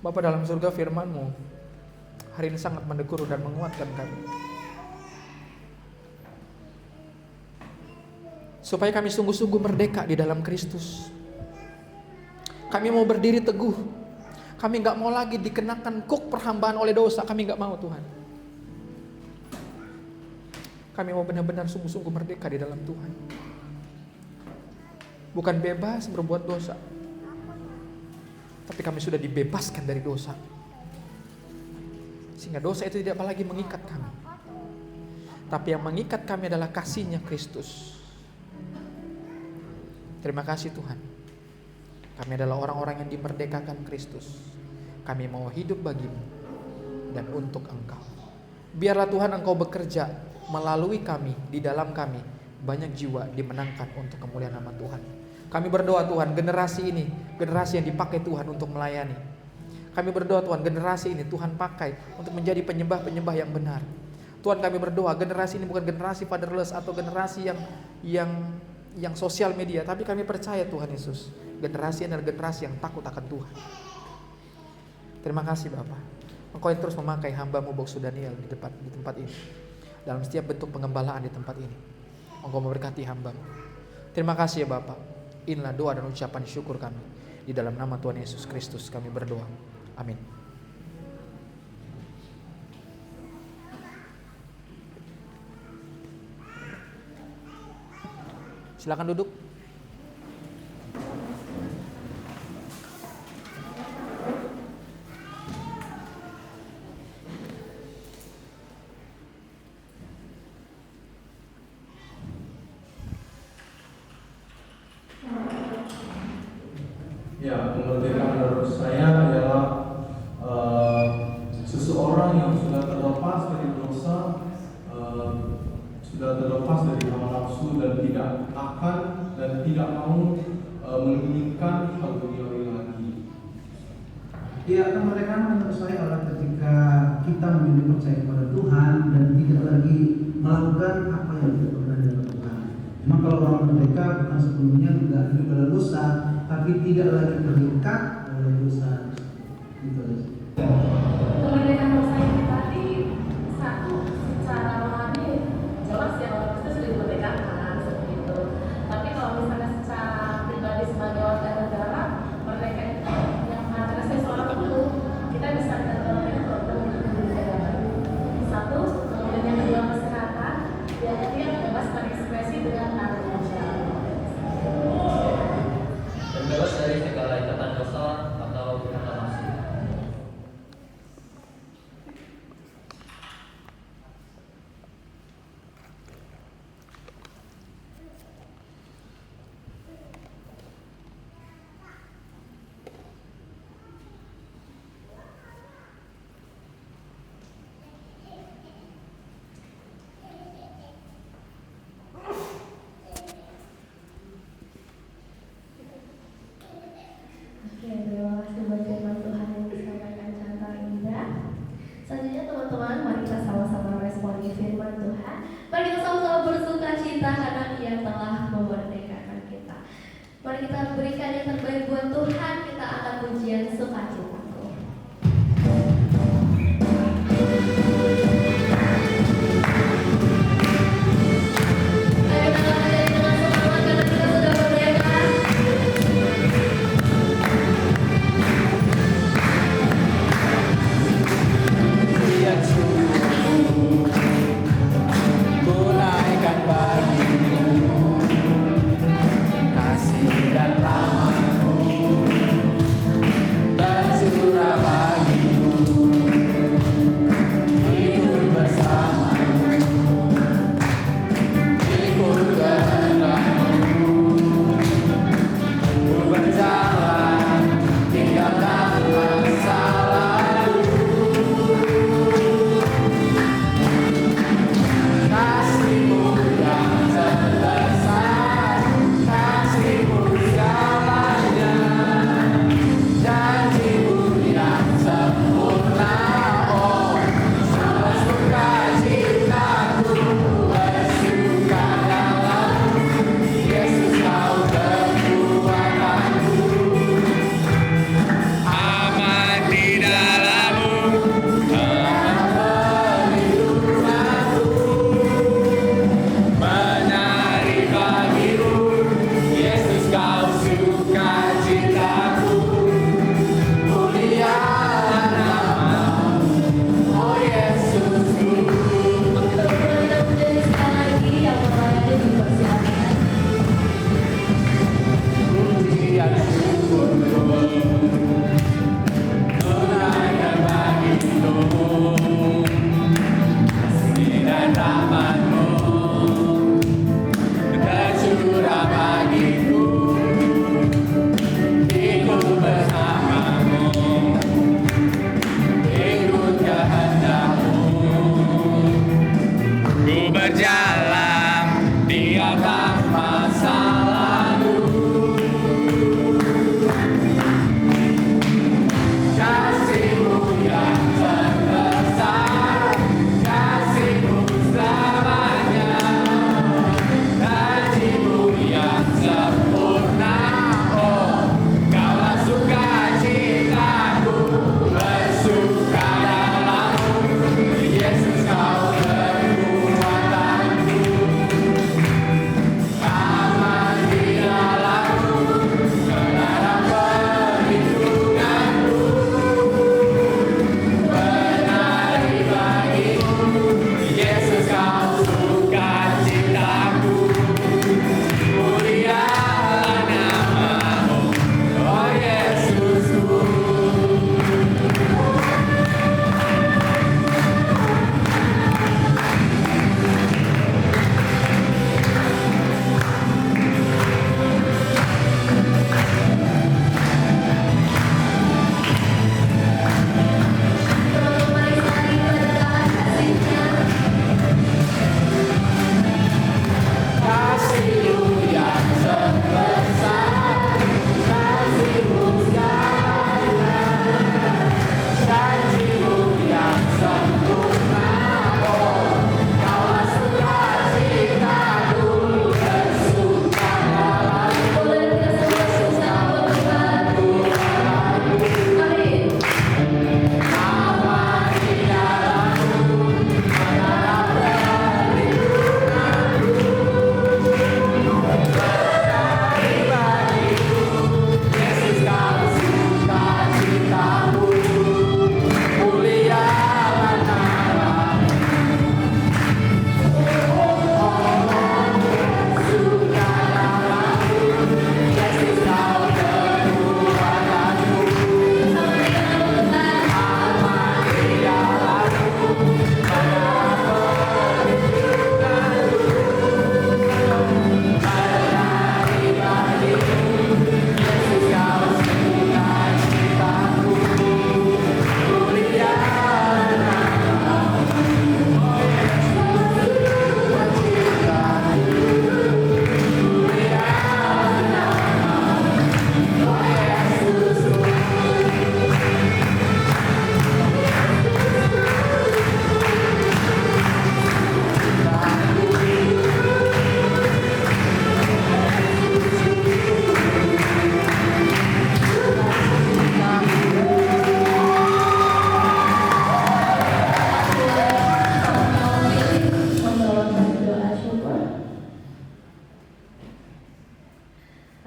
Bapa dalam surga, firman-Mu hari ini sangat mendegur dan menguatkan kami, supaya kami sungguh-sungguh merdeka di dalam Kristus. Kami mau berdiri teguh. Kami gak mau lagi dikenakan kuk perhambaan oleh dosa. Kami gak mau Tuhan. Kami mau benar-benar sungguh-sungguh merdeka di dalam Tuhan. Bukan bebas berbuat dosa, tapi kami sudah dibebaskan dari dosa. Sehingga dosa itu tidak lagi mengikat kami. Tapi yang mengikat kami adalah kasih-Nya Kristus. Terima kasih Tuhan. Kami adalah orang-orang yang dimerdekakan Kristus. Kami mau hidup bagi-Mu dan untuk Engkau. Biarlah Tuhan Engkau bekerja melalui kami, di dalam kami. Banyak jiwa dimenangkan untuk kemuliaan nama Tuhan. Kami berdoa Tuhan, generasi ini, generasi yang dipakai Tuhan untuk melayani. Kami berdoa Tuhan, generasi ini Tuhan pakai untuk menjadi penyembah-penyembah yang benar. Tuhan, kami berdoa, generasi ini bukan generasi fatherless atau generasi yang sosial media, tapi kami percaya Tuhan Yesus, generasi ini adalah generasi yang takut akan Tuhan. Terima kasih Bapa, Engkau yang terus memakai hamba-Mu Boksu Daniel di tempat ini, dalam setiap bentuk pengembalaan di tempat ini. Engkau memberkati hamba-Mu. Terima kasih ya Bapa. Inilah doa dan ucapan syukur kami. Di dalam nama Tuhan Yesus Kristus kami berdoa. Amin. Silakan duduk. Ya, kemerdekaan menurut saya adalah seseorang yang sudah terlepas dari dosa, sudah terlepas dari hawa nafsu dan tidak akan dan tidak mau menginginkan hal duniawi lagi. Ya, kemerdekaan menurut saya adalah ketika kita menjadi percaya kepada Tuhan dan tidak lagi melakukan apa yang tidak pernah dilakukan. Cuma kalau orang merdeka bukan sebelumnya tidak hidup dalam dosa, tapi tidak lagi terikat oleh dosa. Gitu. Kemerdekaan dosa ini tadi satu secara rohani jelas ya orang itu sudah dimerdekakan seperti itu. Tapi kalau misalnya secara pribadi sebagai warga negara, merdeka itu yang mana saya seorang guru, kita bisa Mari kita berikan yang terbaik buat Tuhan. Kita akan pujian sukacitaku. Ayo kita nyanyi dengan semangat karena kita sudah merdeka. Pujian syukur ku naikkan bagimu, kasih dan rahmat-Mu tercurah bagiku, hidup bersama-Mu, ikut kehendak-Mu, ku berjalan tinggalkan masa lalu. Kasih-Mu yang terbesar, kasih-Mu segalanya, janji-Mu yang sempurna, oh sukacitaku bersuka dalam-Mu, Yesus Kau kekuatanku, Aman di dalam-Mu, menari bagimu, Yesus Kau sukacitaku, mulia nama-Mu, oh Yesusku. Kita menjadi sekali lagi yang melayani dipersilakan. Pujian syukurku tunaikan bagimu, kasih dan rahmat-Mu tercurah bagiku, ikut bersama-Mu, ikut kehendak-Mu, ku berjalan di atas masa lalu. Kasih-Mu yang terbesar, kasih-Mu selamanya, janji-Mu yang sempurna, oh Kaulah sukacitaku, bersuka dalam-Mu, Yesus Kau kekuatanku,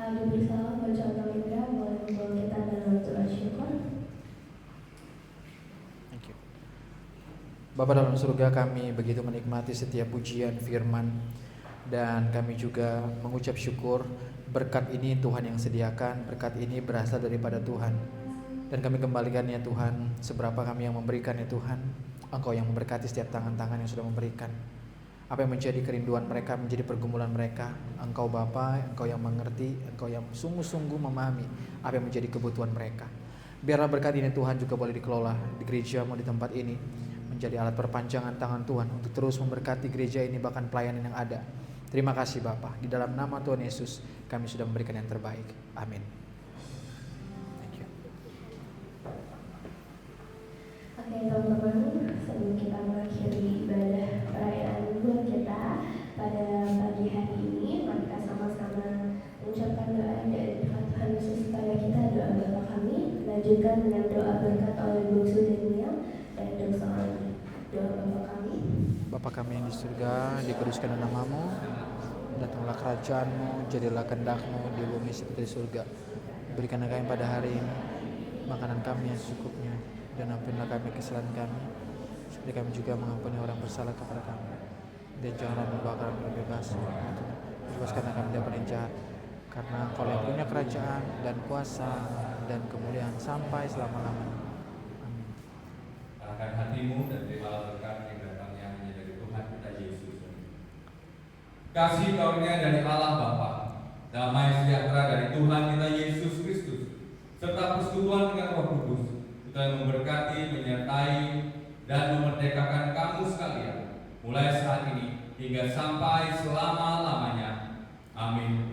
Diberi salam baca Al-Quran boleh membawa kita dalam doa syukur. Thank you. Bapa dalam surga, kami begitu menikmati setiap pujian firman, dan kami juga mengucap syukur berkat ini Tuhan yang sediakan, berkat ini berasal daripada Tuhan, dan kami kembalikan ya Tuhan, seberapa kami yang memberikan ya Tuhan, Engkau yang memberkati setiap tangan-tangan yang sudah memberikan. Apa yang menjadi kerinduan mereka, menjadi pergumulan mereka, Engkau Bapa, Engkau yang mengerti, Engkau yang sungguh-sungguh memahami apa yang menjadi kebutuhan mereka. Biarlah berkat ini Tuhan juga boleh dikelola di gereja mau di tempat ini, menjadi alat perpanjangan tangan Tuhan untuk terus memberkati gereja ini, bahkan pelayanan yang ada. Terima kasih Bapa, di dalam nama Tuhan Yesus kami sudah memberikan yang terbaik. Amin. Thank you. Oke teman-teman, sebelum kita mengakhiri ibadah perayaan bulan kita pada pagi hari ini, mari kita sama-sama mengucapkan doa dari Tuhan Yesus kepada kita. Doa Bapa kami, lanjutkan dengan doa berkat oleh bungsu Daniel dan doa lagi. Doa Bapa kami. Bapa kami yang di surga, dikuduskan namamu, datanglah kerajaanmu, jadilah kehendak-Mu di bumi seperti di surga. Berikanlah kami pada hari ini makanan kami yang secukupnya, dan ampunilah kami kesalahan kami, seperti kami juga mengampuni orang bersalah kepada kami. Dan janganlah membawa kami ke bebas, bebaskanlah kami dari yang jahat, karena Engkau yang punya kerajaan dan kuasa dan kemuliaan sampai selama-lamanya. Amin. Arahkan hatimu dan terimalah berkat yang datangnya hanya dari Tuhan kita Yesus. Kasih karunia dari Allah Bapa, damai sejahtera dari Tuhan kita Yesus Kristus, serta persekutuan dengan Roh Kudus, kita memberkati, menyertai, dan memerdekakan kamu sekalian, mulai saat ini hingga sampai selama-lamanya. Amin.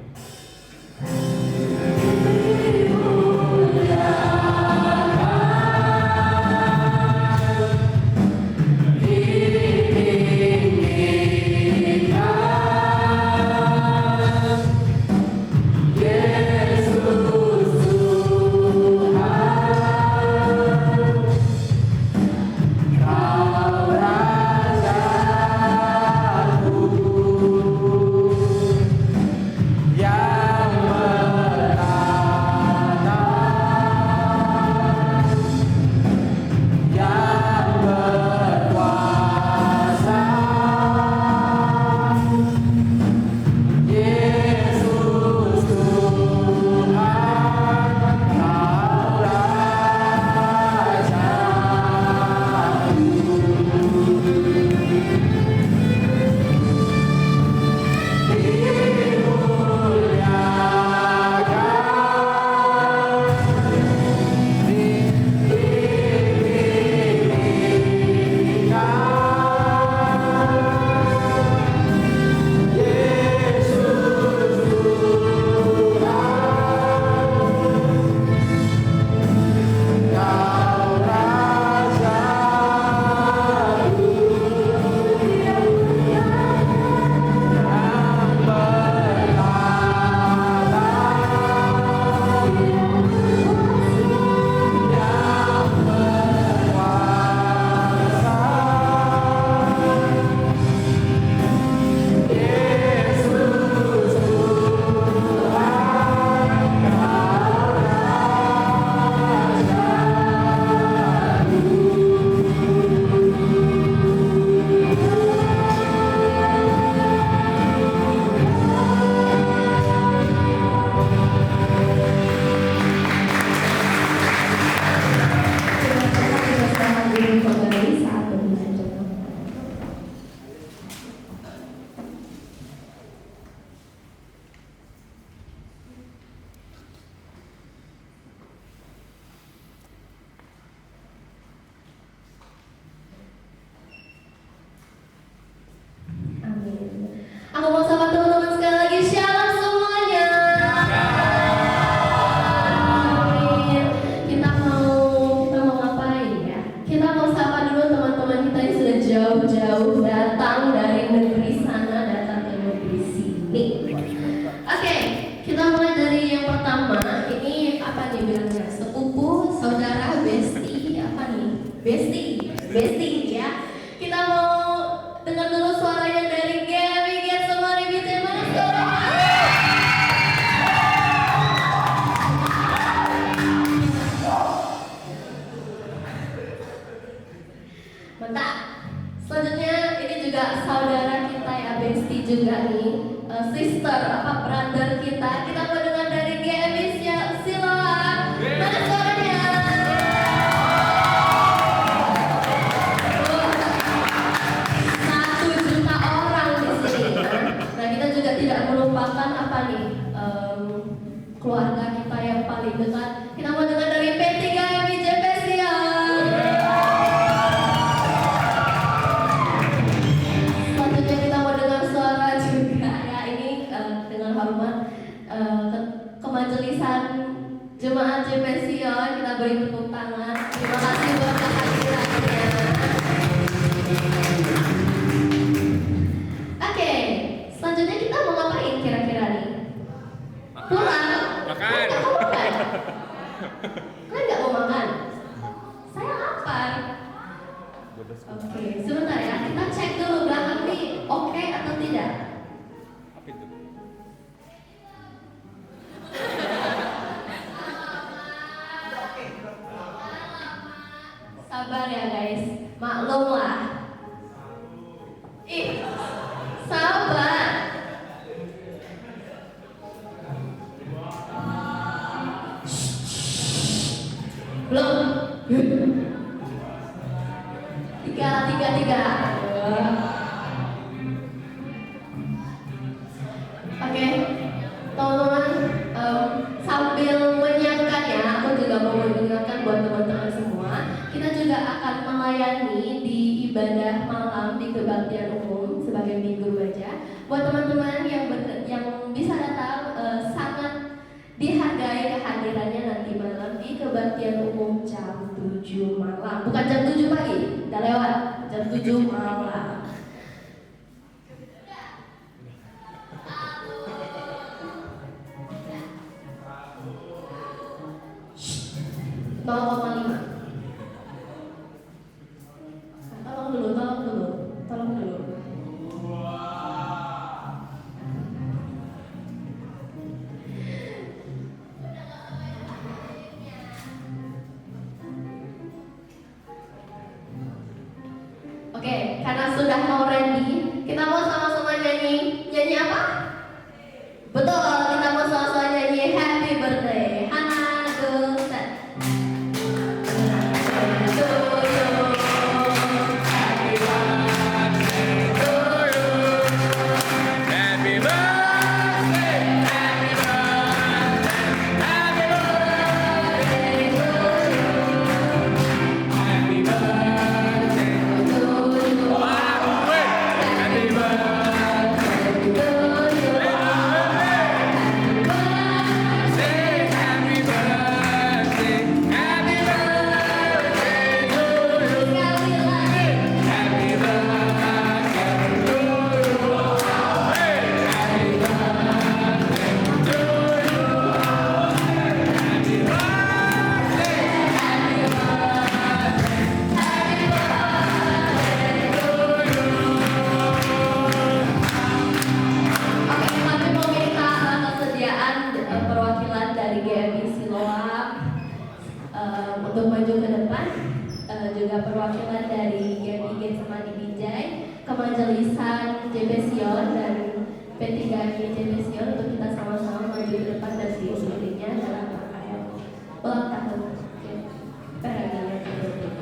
keluarga kita yang paling dekat. Kita mau dengar dari P3MI JPSion. Selanjutnya kita mau dengar suara juga ya, ini dengan hormat kemajeliskan jemaat JPSion, kita beri tepuk tangan. Terima kasih buat kehadirannya. Oke, selanjutnya kita mau ngapain kira-kira nih? Pulang? Makan. Kalian nggak mau makan? Saya lapar. Oke, sebentar ya, kita cek dulu belakang nih, oke atau tidak? Apa itu? Sabar ya guys, maklum lah. Ih, sabar. Belum. Tiga. Oke, teman-teman, sambil menyiapkan ya, aku juga mau mengingatkan buat teman-teman semua, kita juga akan melayani di ibadah malam di kebaktian umum sebagai minggu baca. Buat teman-teman yang bisa datang, sangat dihargai kehadirannya nanti malam di kebaktian umum jam 7 malam. Bukan jam 7 pagi, udah lewat, jam 7 malam. Tolong dulu. Oke, karena sudah mau ready, kita mau sama-sama nyanyi. Nyanyi apa? Betul, kita mau sama-sama nyanyi Happy Birthday. Hana, go, set. Untuk maju ke depan, juga perwakilan dari GMI Getsemani Binjai, Kemajeliskan JPSion dan P3MI JPSion untuk kita sama-sama maju ke depan dan diiringinya dalam rangkaian ulang tahun Peragama Indonesia.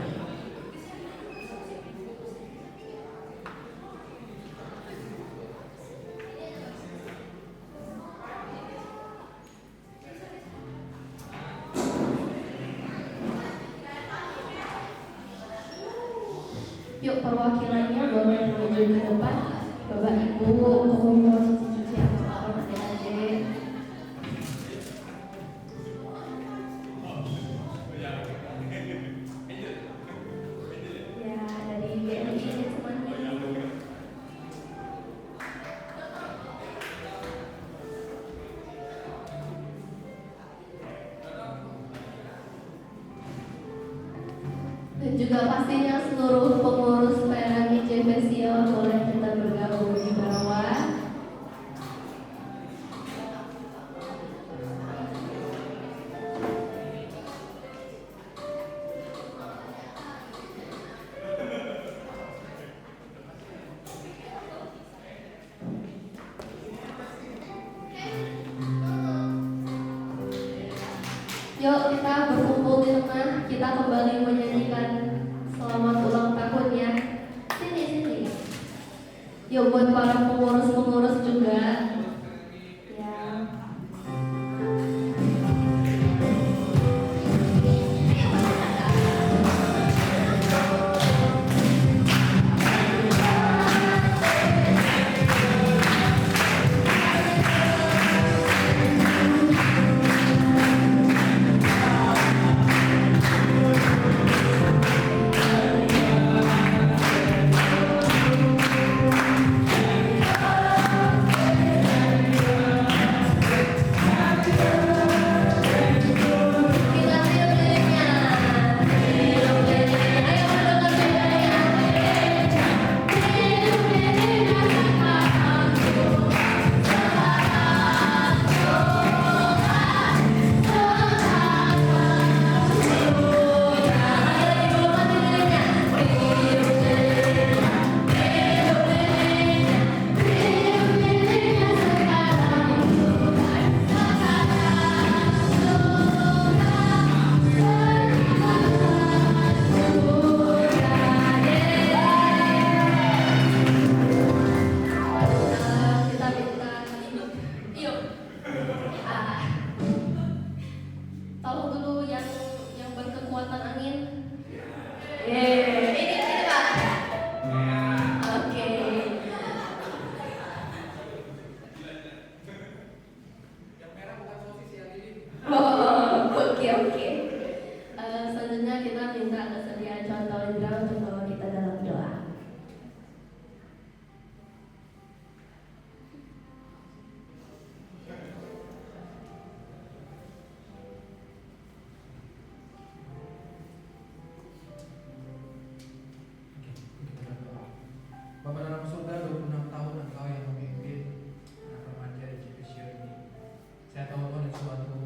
Yuk perwakilannya boleh maju ke depan, Bapak Ibu, pengurus institusi atau adik-adik. Ya, dari GMI semuanya. Dan juga pastinya seluruh pengurus PMI JPSion boleh kita bergabung di bawah. Yuk kita berkumpul di tengah, kita kembali menyanyikan selamat ulang tahun ya. Sini. Yuk buat para pengurus-pengurus juga. Ya. Ah. Tolong dulu yang berkekuatan angin. Ini Pak. Oke. Oh, oke. Selanjutnya kita minta kesediaan contoh Indra untuk bawa kita dalam doa. Bapak dalam surga, 26 tahun Engkau yang memimpin anak remaja di GPSio ini. Saya tahu Engkau ada suatu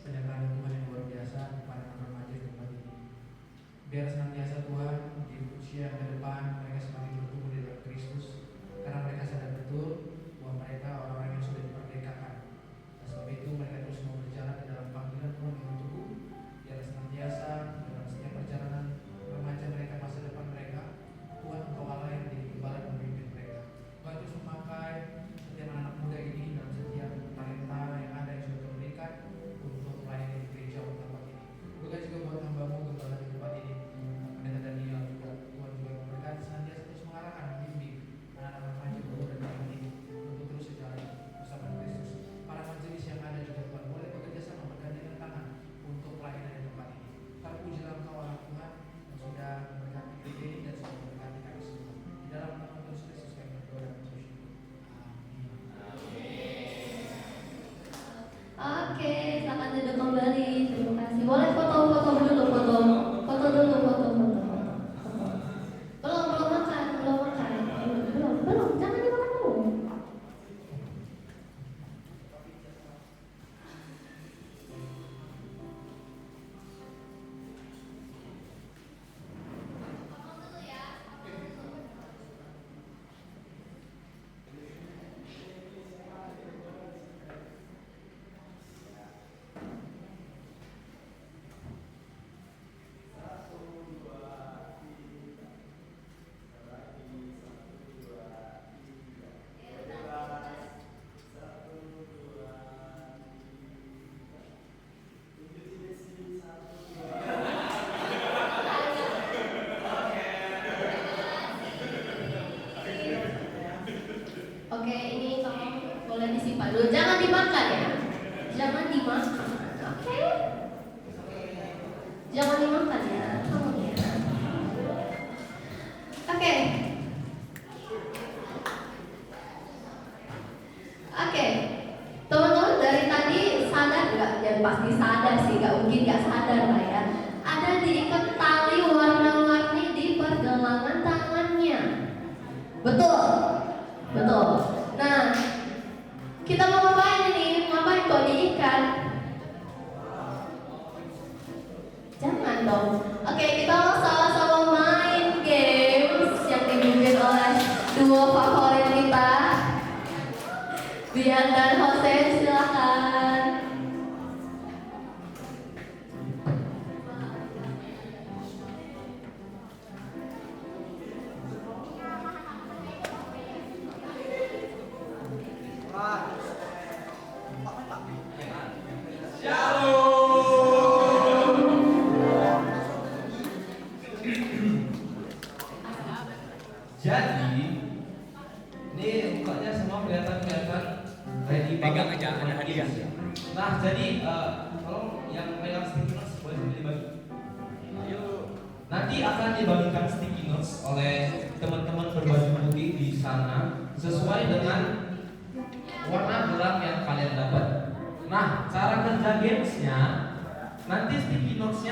penyertaan Tuhan yang luar biasa kepada anak remaja di tempat ini. Biar senantiasa Tuhan di usia ke depan mereka semakin bertumbuh di dalam Kristus, karena mereka sadar betul bahwa mereka orang-orang yang sudah dimerdekakan. Dan sebab itu mereka terus mau berjalan di dalam panggilan Tuhan yang teguh. Biar senantiasa dalam setiap perjalanan remaja mereka, masa depan mereka, Tuhan Engkau Allah yang digembala dan memimpin mereka. Tuhan terus memakai setiap anak muda ini dalam setiap talenta yang ada yang sudah Tuhan berikan untuk melayani di gereja untuk tempat ini. Begitu juga buat hamba-Mu gembala di tempat ini, Pendeta Daniel juga Tuhan juga memberkati senantiasa terus mengarahkan dan membimbing anak-anak remaja muda di tempat ini untuk terus sejalan bersama Kristus. Para majelis yang ada juga Tuhan boleh bekerja sama bergandengan tangan untuk pelayanan di tempat ini. Terpujilah Engkau Allah Tuhan yang sudah memberkati gereja ini dan sudah memberkati kami semua. Di dalam nama Tuhan Yesus kami berdoa dan bersyukur. Oke, silakan duduk kembali. Terima kasih. Boleh foto dulu, foto. Belum makan. Belum. Jangan dimakan dulu. Oke, ini tolong boleh disimpan dulu. Jangan dimakan ya. Jangan dimakan. Oke. Jangan dimakan ya. Tolong ya. Oke. Teman-teman dari tadi sadar nggak? Ya pasti sadar sih. Nggak mungkin nggak sadar lah ya. Ada diikat tali warna-warni di pergelangan tangannya. Betul. Nah, kita mau ngapain ini? Ngapain kok diikat? Jangan dong. Oke, kita mau sama-sama main games yang dipimpin oleh duo favorit kita, Bian dan Jose. Silakan. Jadi ini mukanya semua kelihatan ready Pegang banget. aja, ada hadiah. Nah jadi tolong yang pegang sticky notes boleh dibagi. Nanti akan dibagikan sticky notes oleh teman-teman berbaju putih di sana sesuai dengan warna gelang yang kalian dapat. Nah cara kerja gamesnya nanti sticky notesnya